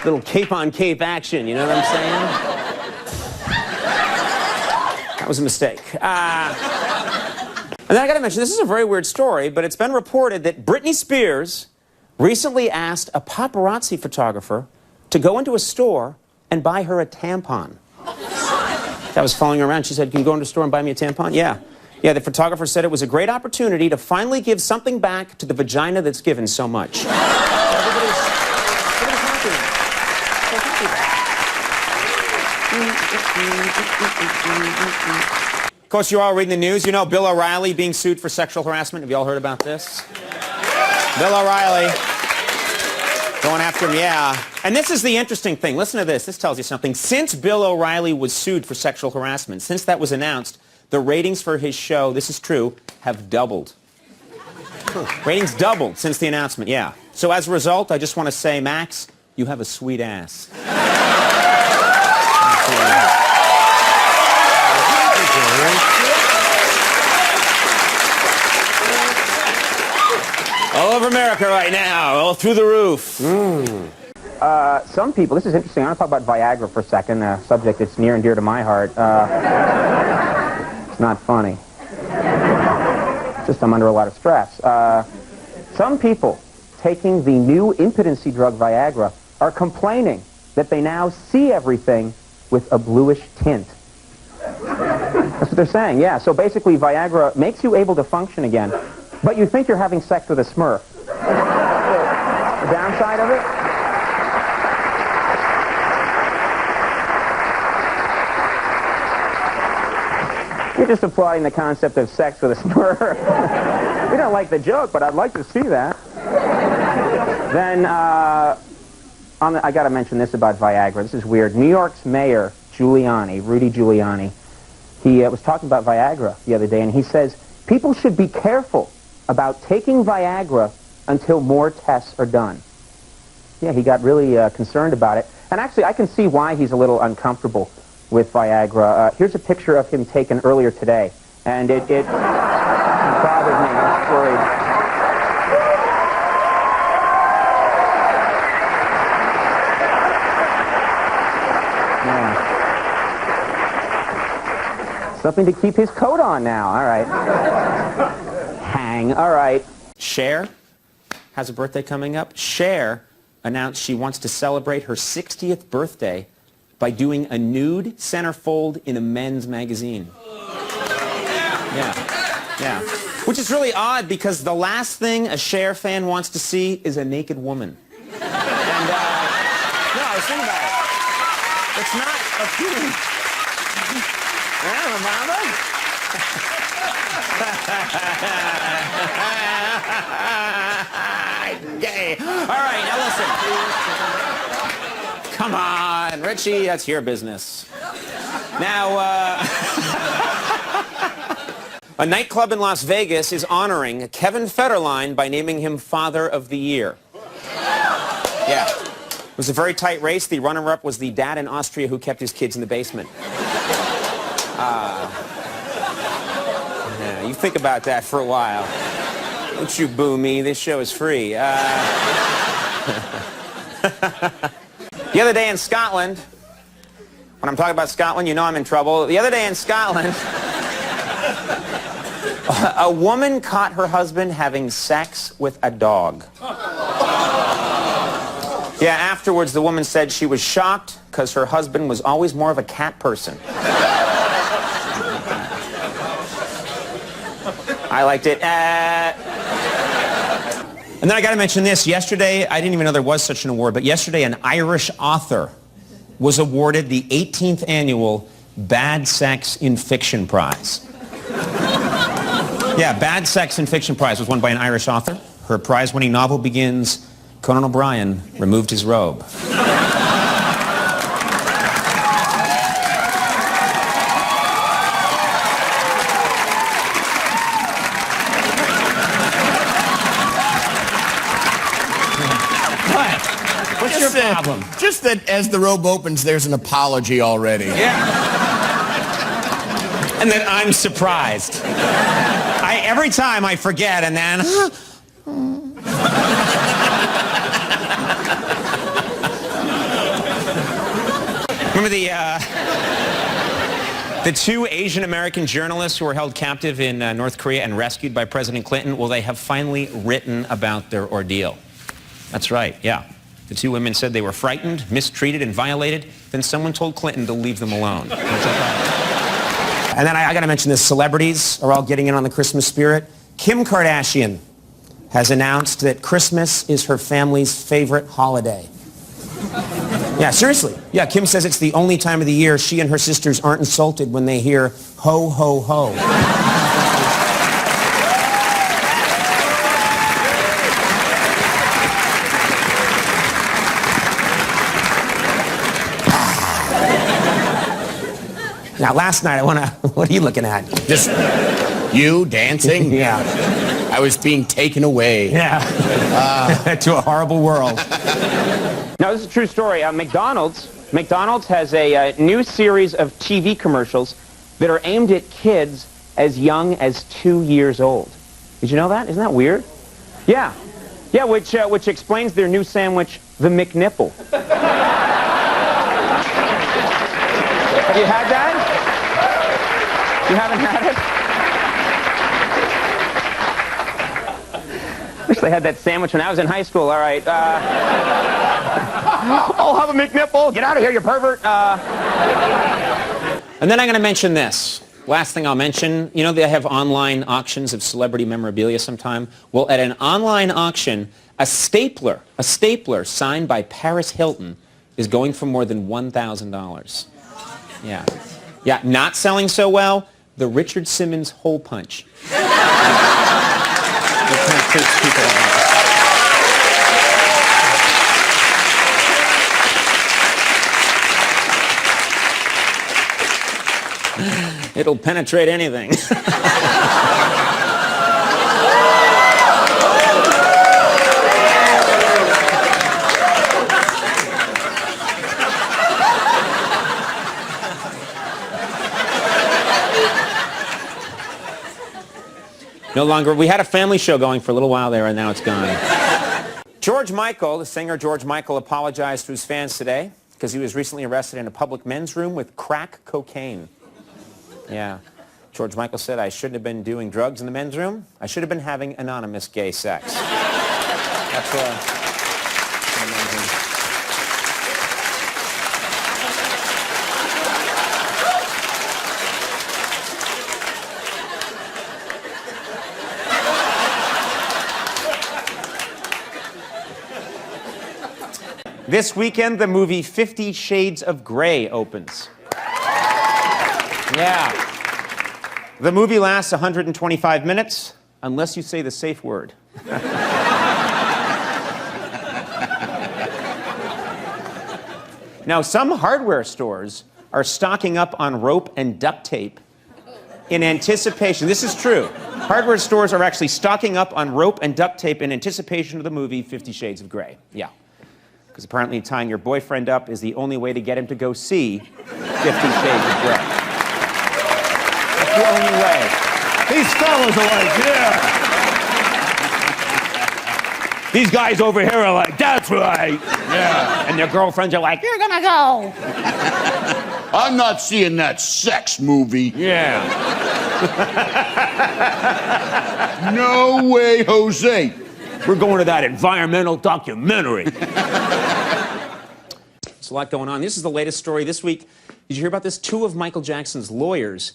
Little cape-on-cape action, you know what I'm saying? That was a mistake. And then I gotta mention, this is a very weird story, but it's been reported that Britney Spears recently asked a paparazzi photographer to go into a store and buy her a tampon. That was following her around. She said, "Can you go into a store and buy me a tampon?" Yeah, the photographer said it was a great opportunity to finally give something back to the vagina that's given so much. Everybody's happy. Of course, you're all reading the news. You know Bill O'Reilly being sued for sexual harassment. Have you all heard about this? Bill O'Reilly going after him, yeah. And this is the interesting thing. Listen to this. This tells you something. Since Bill O'Reilly was sued for sexual harassment, since that was announced, the ratings for his show, this is true, have doubled. Ratings doubled since the announcement, yeah. So as a result, I just want to say, Max, you have a sweet ass. All over America right now, all through the roof. Some people, this is interesting, I want to talk about Viagra for a second, a subject that's near and dear to my heart. It's not funny. It's just I'm under a lot of stress. Some people taking the new impotency drug Viagra are complaining that they now see everything with a bluish tint. That's what they're saying, yeah. So basically Viagra makes you able to function again, but you think you're having sex with a Smurf. The downside of it? You're just applauding the concept of sex with a Smurf. We don't like the joke, but I'd like to see that. Then, I got to mention this about Viagra. This is weird. New York's mayor, Giuliani, Rudy Giuliani, he was talking about Viagra the other day, and he says, people should be careful about taking Viagra until more tests are done. Yeah, he got really concerned about it. And actually, I can see why he's a little uncomfortable with Viagra. Here's a picture of him taken earlier today, and it bothered me. I was worried. Yeah. Something to keep his coat on now. All right. Hang. All right. Cher has a birthday coming up. Cher announced she wants to celebrate her 60th birthday by doing a nude centerfold in a men's magazine. Yeah. Which is really odd because the last thing a Cher fan wants to see is a naked woman. And, no, I was thinking about it. It's not appealing. Mama? Gay. All right, now listen. Come on, Richie, that's your business. Now, a nightclub in Las Vegas is honoring Kevin Federline by naming him Father of the Year. Yeah. It was a very tight race. The runner-up was the dad in Austria who kept his kids in the basement. Yeah, you think about that for a while. Don't you boo me. This show is free. The other day in Scotland, when I'm talking about Scotland, you know I'm in trouble. The other day in Scotland, a woman caught her husband having sex with a dog. Yeah, afterwards the woman said she was shocked because her husband was always more of a cat person. I liked it. And then I got to mention this. Yesterday, I didn't even know there was such an award, but yesterday an Irish author was awarded the 18th annual Bad Sex in Fiction Prize. Yeah, Bad Sex in Fiction Prize was won by an Irish author. Her prize-winning novel begins, Conan O'Brien removed his robe. What's your problem? Just that as the robe opens, there's an apology already. Yeah. And then I'm surprised. Every time I forget and then... Remember the two Asian American journalists who were held captive in North Korea and rescued by President Clinton? Well, they have finally written about their ordeal. That's right, yeah. The two women said they were frightened, mistreated, and violated. Then someone told Clinton to leave them alone. And then I got to mention this. Celebrities are all getting in on the Christmas spirit. Kim Kardashian has announced that Christmas is her family's favorite holiday. Yeah, seriously. Yeah, Kim says it's the only time of the year she and her sisters aren't insulted when they hear ho, ho, ho. Now, last night, what are you looking at? Just you dancing? Yeah. I was being taken away. Yeah. To a horrible world. Now, this is a true story. McDonald's has a new series of TV commercials that are aimed at kids as young as 2 years old. Did you know that? Isn't that weird? Yeah. Yeah, which explains their new sandwich, the McNipple. Have you had that? You haven't had it? Wish they had that sandwich when I was in high school. All right. I'll have a McNipple. Get out of here, you pervert. And then I'm going to mention this. Last thing I'll mention, you know they have online auctions of celebrity memorabilia sometime? Well, at an online auction, a stapler signed by Paris Hilton is going for more than $1,000. Yeah. Yeah, not selling so well, the Richard Simmons hole punch. It kind of freaks people out. It'll penetrate anything. No longer. We had a family show going for a little while there, and now it's gone. George Michael, the singer George Michael, apologized to his fans today because he was recently arrested in a public men's room with crack cocaine. Yeah. George Michael said, I shouldn't have been doing drugs in the men's room. I should have been having anonymous gay sex. That's amazing. This weekend, the movie 50 Shades of Grey opens. Yeah. The movie lasts 125 minutes, unless you say the safe word. Now, some hardware stores are stocking up on rope and duct tape in anticipation. This is true. Hardware stores are actually stocking up on rope and duct tape in anticipation of the movie 50 Shades of Grey. Yeah. Because apparently tying your boyfriend up is the only way to get him to go see 50 Shades of Grey. That's the only way. These fellas are like, yeah. These guys over here are like, that's right. Yeah. And their girlfriends are like, you're gonna go. I'm not seeing that sex movie. Yeah. No way, Jose. We're going to that environmental documentary. There's a lot going on. This is the latest story this week. Did you hear about this? Two of Michael Jackson's lawyers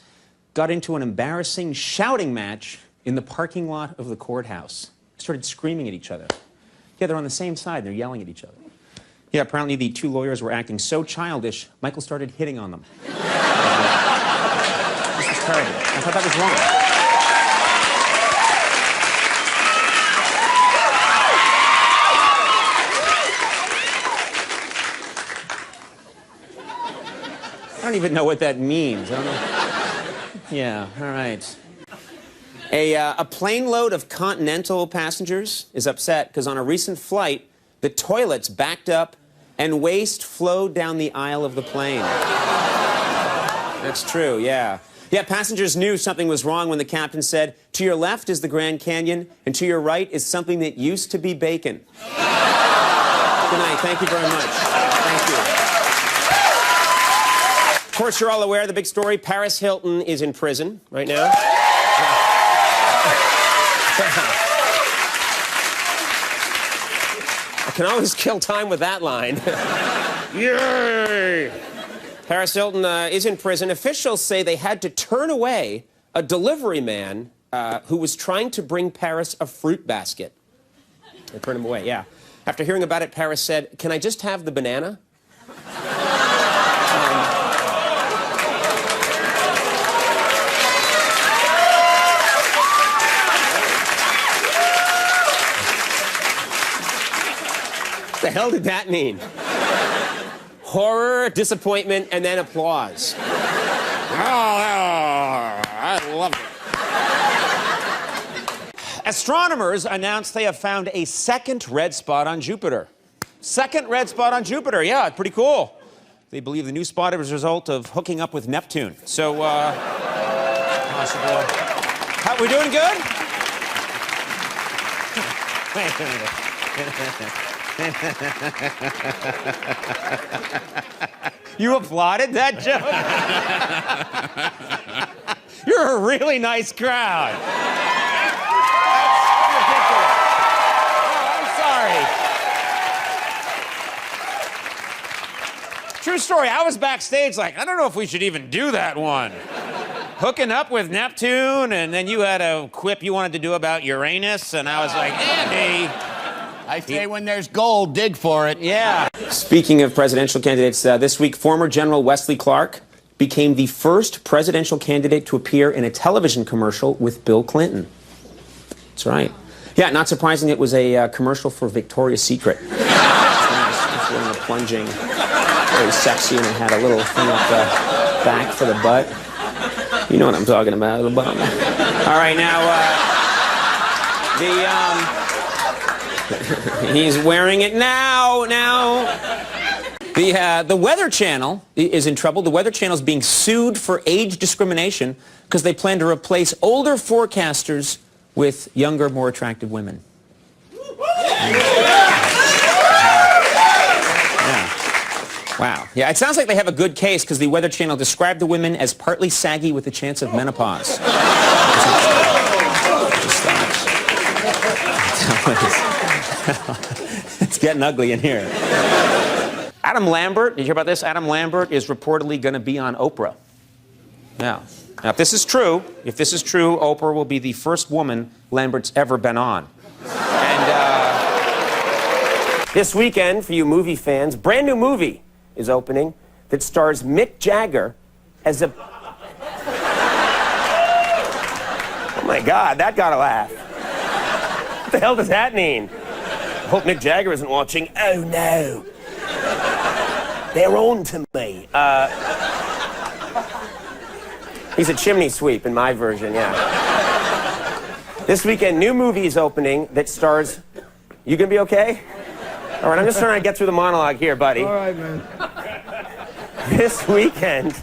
got into an embarrassing shouting match in the parking lot of the courthouse. Started screaming at each other. Yeah, they're on the same side. They're yelling at each other. Yeah, apparently the two lawyers were acting so childish, Michael started hitting on them. This was terrible. I thought that was wrong. I don't even know what that means. I don't know. Yeah, all right. A plane load of Continental passengers is upset because on a recent flight, the toilets backed up and waste flowed down the aisle of the plane. That's true, yeah. Yeah, passengers knew something was wrong when the captain said, to your left is the Grand Canyon, and to your right is something that used to be bacon. Good night. Thank you very much. Thank you. Of course, you're all aware of the big story. Paris Hilton is in prison right now. I can always kill time with that line. Yay! Paris Hilton is in prison. Officials say they had to turn away a delivery man who was trying to bring Paris a fruit basket. They turned him away, yeah. After hearing about it, Paris said, "Can I just have the banana?" What the hell did that mean? Horror, disappointment, and then applause. Oh, I love it. Astronomers announced they have found a second red spot on Jupiter. Second red spot on Jupiter, yeah, pretty cool. They believe the new spot is a result of hooking up with Neptune. So, possible. How, we doing good? Wait a minute. You applauded that joke? You're a really nice crowd. That's ridiculous. Oh, I'm sorry. True story. I was backstage like, I don't know if we should even do that one. Hooking up with Neptune, and then you had a quip you wanted to do about Uranus, and I was like, Andy. I say when there's gold, dig for it. Yeah. Speaking of presidential candidates, this week, former General Wesley Clark became the first presidential candidate to appear in a television commercial with Bill Clinton. That's right. Yeah, not surprising, it was a commercial for Victoria's Secret. It's nice. Just doing the plunging, very sexy, and it had a little thing up the back for the butt. You know what I'm talking about, the bum. All right, now, he's wearing it now. The Weather Channel is in trouble. The Weather Channel is being sued for age discrimination because they plan to replace older forecasters with younger, more attractive women. Yeah. Wow. Yeah, it sounds like they have a good case because the Weather Channel described the women as partly saggy with a chance of menopause. It's getting ugly in here. Adam Lambert, did you hear about this? Adam Lambert is reportedly going to be on Oprah. Now, if this is true, Oprah will be the first woman Lambert's ever been on. And this weekend, for you movie fans, brand new movie is opening that stars Mick Jagger as a... Oh my God, that got a laugh. What the hell does that mean? I hope Mick Jagger isn't watching. Oh no. They're on to me. He's a chimney sweep in my version, yeah. This weekend, new movie is opening that stars... You gonna be okay? All right, I'm just trying to get through the monologue here, buddy. All right, man. This weekend,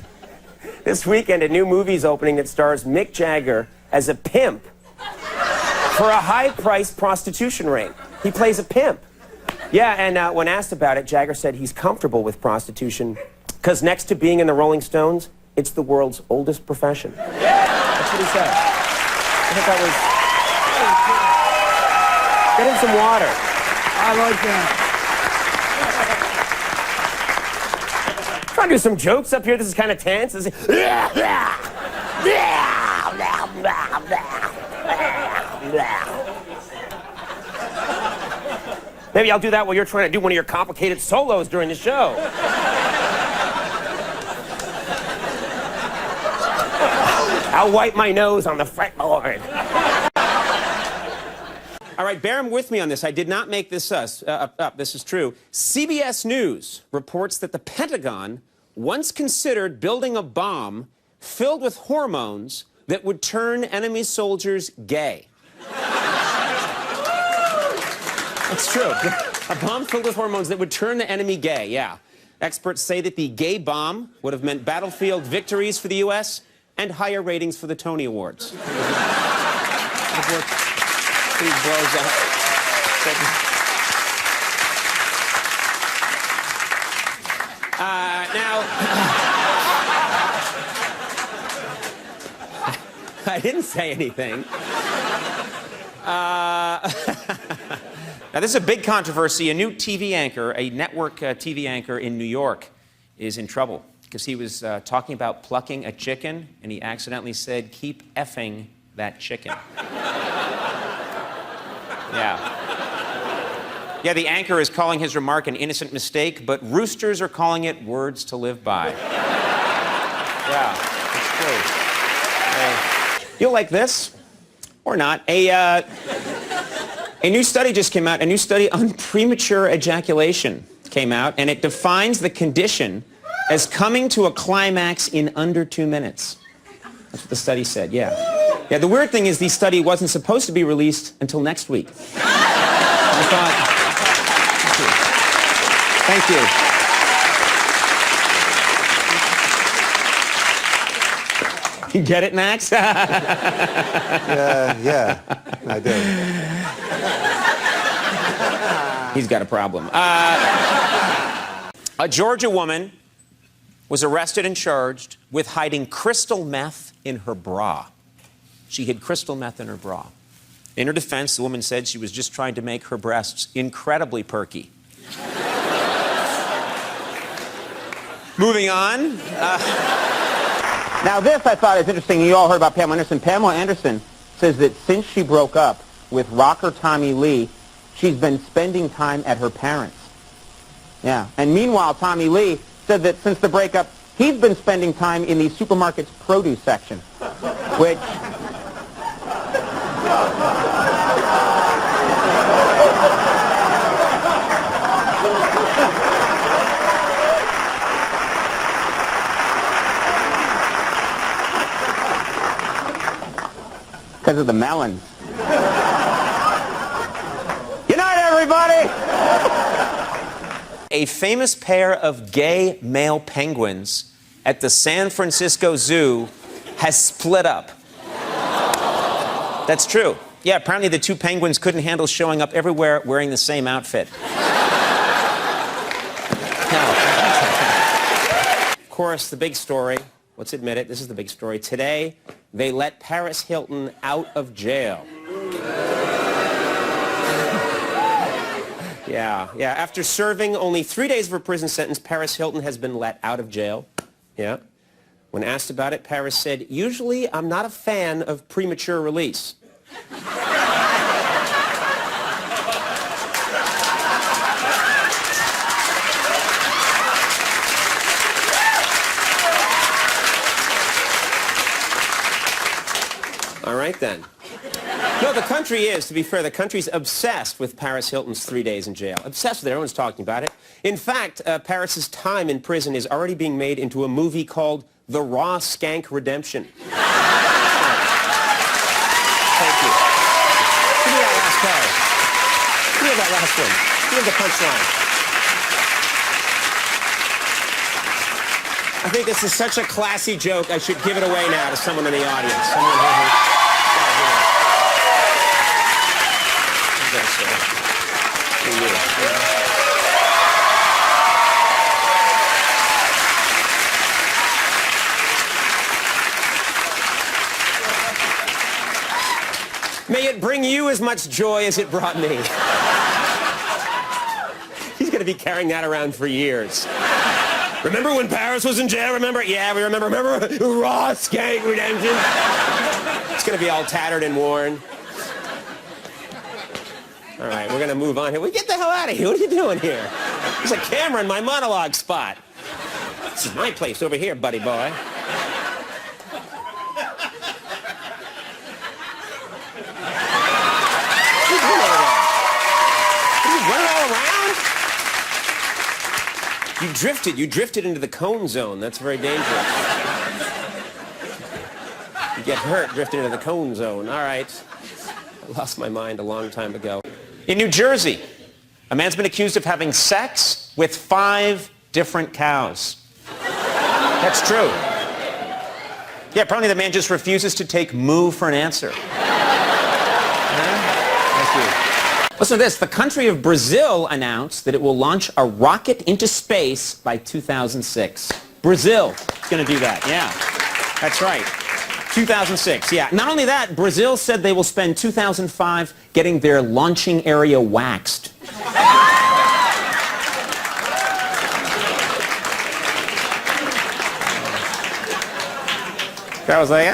a new movie is opening that stars Mick Jagger as a pimp for a high-priced prostitution ring. He plays a pimp. Yeah, and when asked about it, Jagger said he's comfortable with prostitution because next to being in the Rolling Stones, it's the world's oldest profession. That's what he said. I think that was... Get him some water. I like that. Trying to do some jokes up here. This is kind of tense. Maybe I'll do that while you're trying to do one of your complicated solos during the show. I'll wipe my nose on the fretboard. All right, bear with me on this. I did not make this up. This is true. CBS News reports that the Pentagon once considered building a bomb filled with hormones that would turn enemy soldiers gay. It's true. A bomb filled with hormones that would turn the enemy gay, yeah. Experts say that the gay bomb would have meant battlefield victories for the U.S. and higher ratings for the Tony Awards. He blows up. Now, I didn't say anything. Now, this is a big controversy. A new TV anchor, a network TV anchor in New York, is in trouble because he was talking about plucking a chicken, and he accidentally said, "Keep effing that chicken." Yeah, the anchor is calling his remark an innocent mistake, but roosters are calling it words to live by. Yeah, it's true. You'll like this, or not. A new study just came out, a new study on premature ejaculation came out, and it defines the condition as coming to a climax in under 2 minutes. That's what the study said, yeah. Yeah, the weird thing is the study wasn't supposed to be released until next week. I thought... Thank you. You get it, Max? Yeah, I do. He's got a problem. A Georgia woman was arrested and charged with hiding crystal meth in her bra. She hid crystal meth in her bra. In her defense, the woman said she was just trying to make her breasts incredibly perky. Moving on. Now this I thought is interesting. You all heard about Pamela Anderson. Pamela Anderson says that since she broke up with rocker Tommy Lee, she's been spending time at her parents'. Yeah. And meanwhile, Tommy Lee said that since the breakup, he's been spending time in the supermarket's produce section, which... because of the melons. Good night, everybody! A famous pair of gay male penguins at the San Francisco Zoo has split up. That's true. Yeah, apparently the two penguins couldn't handle showing up everywhere wearing the same outfit. Now, of course, the big story, let's admit it, this is the big story. Today, they let Paris Hilton out of jail. Yeah. After serving only 3 days of her prison sentence, Paris Hilton has been let out of jail. Yeah. When asked about it, Paris said, "Usually, I'm not a fan of premature release." All right, then. No, the country is, to be fair, the country's obsessed with Paris Hilton's 3 days in jail. Obsessed with it. Everyone's talking about it. In fact, Paris's time in prison is already being made into a movie called The Raw Skank Redemption. Thank you. Give me that last card. Give me that last one. Give me the punchline. I think this is such a classy joke, I should give it away now to someone in the audience. Someone here who... May it bring you as much joy as it brought me. He's going to be carrying that around for years. Remember when Paris was in jail? Remember? Yeah, we remember. Remember Ross Gang Redemption? It's going to be all tattered and worn. All right, we're going to move on here. Get the hell out of here. What are you doing here? There's a camera in my monologue spot. This is my place over here, buddy boy. You drifted into the cone zone. That's very dangerous. You get hurt drifting into the cone zone. All right. I lost my mind a long time ago. In New Jersey, a man's been accused of having sex with 5 different cows. That's true. Yeah, apparently the man just refuses to take moo for an answer. Thank you. Listen to this. The country of Brazil announced that it will launch a rocket into space by 2006. Brazil is going to do that. Yeah, that's right. 2006, yeah. Not only that, Brazil said they will spend 2005 getting their launching area waxed. I was like,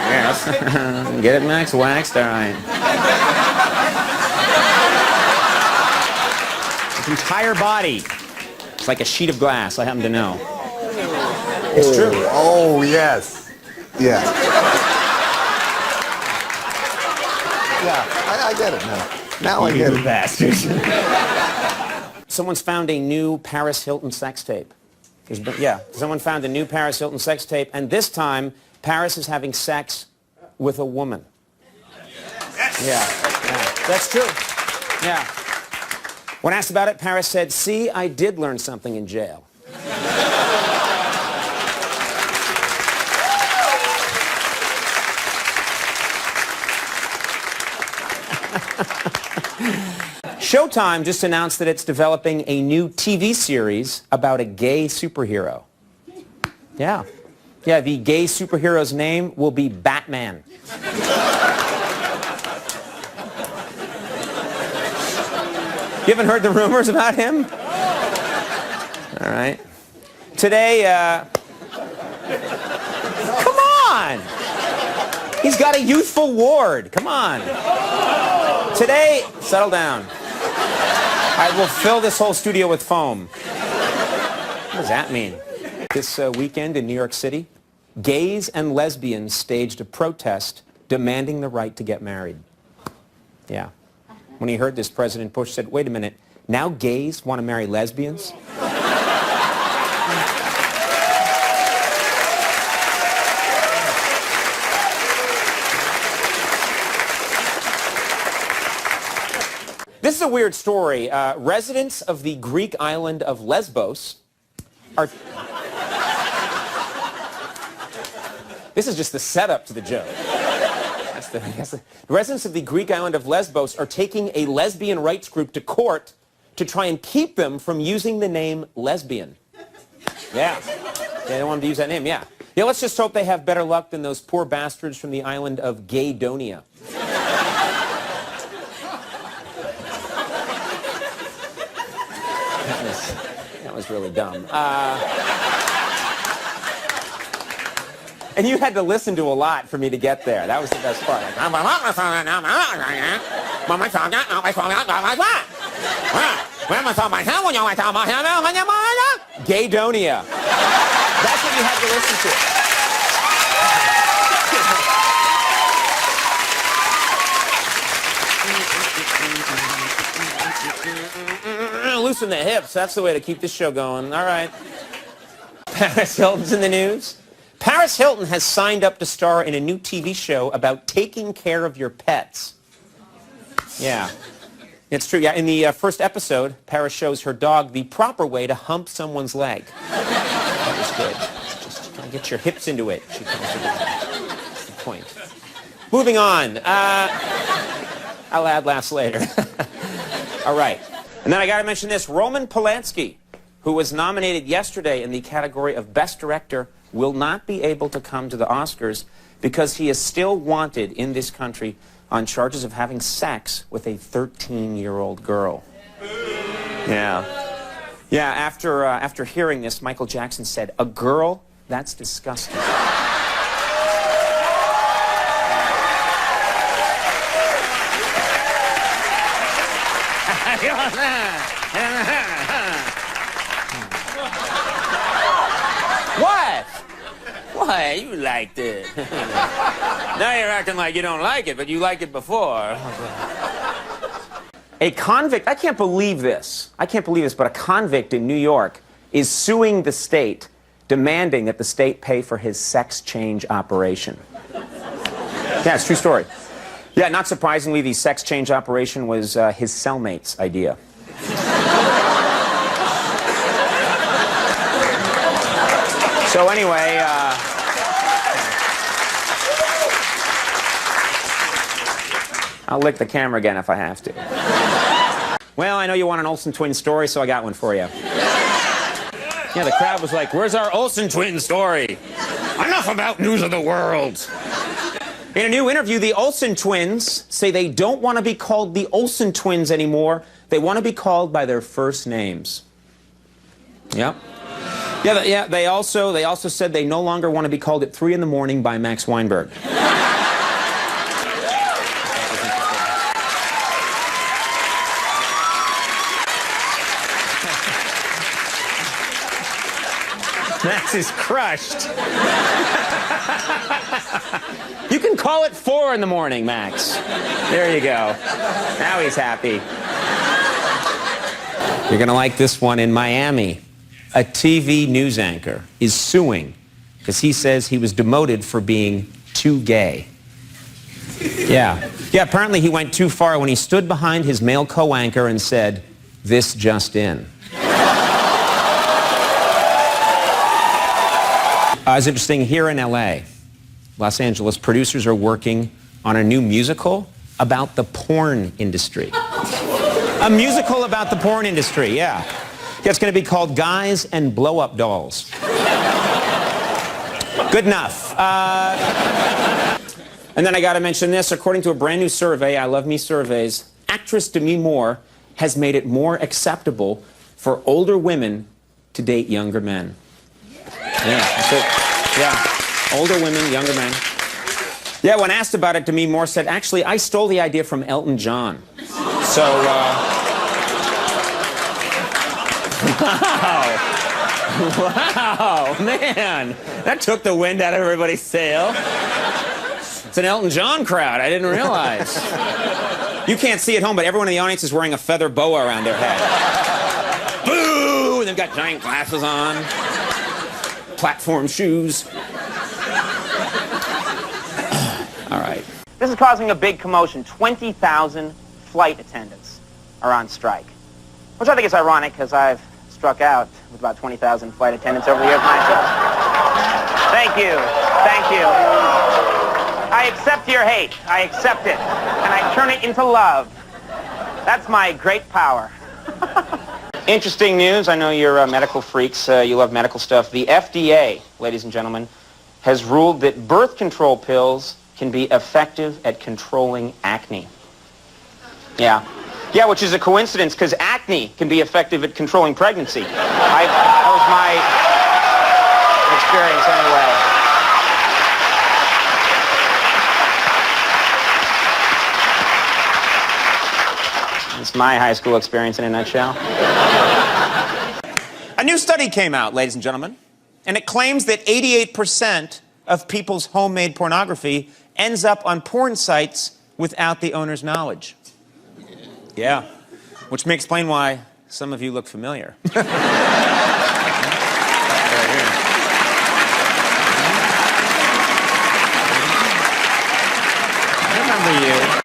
yes. Get it waxed, all right. Entire body. It's like a sheet of glass, I happen to know. It's true. Oh, yes. Yeah. Yeah, I get it now. Now I get it. Bastards. Someone's found a new Paris Hilton sex tape. Someone found a new Paris Hilton sex tape, and this time, Paris is having sex with a woman. Yeah, that's true. Yeah. When asked about it, Paris said, "See, I did learn something in jail." Showtime just announced that it's developing a new TV series about a gay superhero. Yeah. Yeah, the gay superhero's name will be Batman. You haven't heard the rumors about him? All right. Today, come on! He's got a youthful ward. Come on. Today, settle down. I will fill this whole studio with foam. What does that mean? This weekend in New York City, gays and lesbians staged a protest demanding the right to get married. Yeah. When he heard this, President Bush said, "Wait a minute, now gays want to marry lesbians?" This is a weird story. Residents of the Greek island of Lesbos are... This is just the setup to the joke. The residents of the Greek island of Lesbos are taking a lesbian rights group to court to try and keep them from using the name lesbian. Yeah. They don't want them to use that name, yeah. Yeah, let's just hope they have better luck than those poor bastards from the island of Gaydonia. That was really dumb. And you had to listen to a lot for me to get there. That was the best part. Gaydonia. That's what you had to listen to. Loosen the hips. That's the way to keep this show going. All right. Paris Hilton's in the news. Paris Hilton has signed up to star in a new TV show about taking care of your pets. Yeah. It's true. Yeah. In the first episode, Paris shows her dog the proper way to hump someone's leg. That was good. Just kind of get your hips into it. She comes to That's the point. Moving on. I'll add laughs later. All right. And then I got to mention this. Roman Polanski, who was nominated yesterday in the category of Best Director will not be able to come to the Oscars because he is still wanted in this country on charges of having sex with a 13-year-old girl. Yeah. Yeah, after hearing this, Michael Jackson said, "A girl? That's disgusting." What? Why? You liked it. Now you're acting like you don't like it, but you liked it before. A convict, I can't believe this, but a convict in New York is suing the state, demanding that the state pay for his sex change operation. Yeah, it's a true story. Yeah, not surprisingly, the sex change operation was his cellmate's idea. So anyway, I'll lick the camera again if I have to. Well, I know you want an Olsen twin story, so I got one for you. Yeah, the crowd was like, "Where's our Olsen twin story?" Enough about news of the world. In a new interview, the Olsen twins say they don't want to be called the Olsen twins anymore. They want to be called by their first names. Yep. Yeah, they also said they no longer want to be called at 3 in the morning by Max Weinberg. Max is crushed. You can call it 4 in the morning, Max. There you go. Now he's happy. You're going to like this one. In Miami, a TV news anchor is suing because he says he was demoted for being too gay. Yeah, apparently he went too far when he stood behind his male co-anchor and said, "This just in." It's interesting, here in LA, Los Angeles, producers are working on a new musical about the porn industry. A musical about the porn industry, yeah. It's going to be called Guys and Blow-Up Dolls. Good enough. And then I got to mention this. According to a brand new survey, I love me surveys, actress Demi Moore has made it more acceptable for older women to date younger men. Yeah, that's it. Yeah, older women, younger men. Yeah, when asked about it, Demi Moore said, "Actually, I stole the idea from Elton John." So, Wow, man, that took the wind out of everybody's sail. It's an Elton John crowd, I didn't realize. You can't see at home, but everyone in the audience is wearing a feather boa around their head. Boo! And they've got giant glasses on. Platform shoes. All right. This is causing a big commotion. 20,000 flight attendants are on strike, which I think is ironic because I've struck out with about 20,000 flight attendants over the years myself. Thank you. Thank you. I accept your hate. I accept it. And I turn it into love. That's my great power. Interesting news. I know you're medical freaks. You love medical stuff. The FDA, ladies and gentlemen, has ruled that birth control pills can be effective at controlling acne. Yeah. Yeah, which is a coincidence because acne can be effective at controlling pregnancy. That was my experience anyway. It's my high school experience in a nutshell. A new study came out, ladies and gentlemen, and it claims that 88% of people's homemade pornography ends up on porn sites without the owner's knowledge. Yeah, which may explain why some of you look familiar.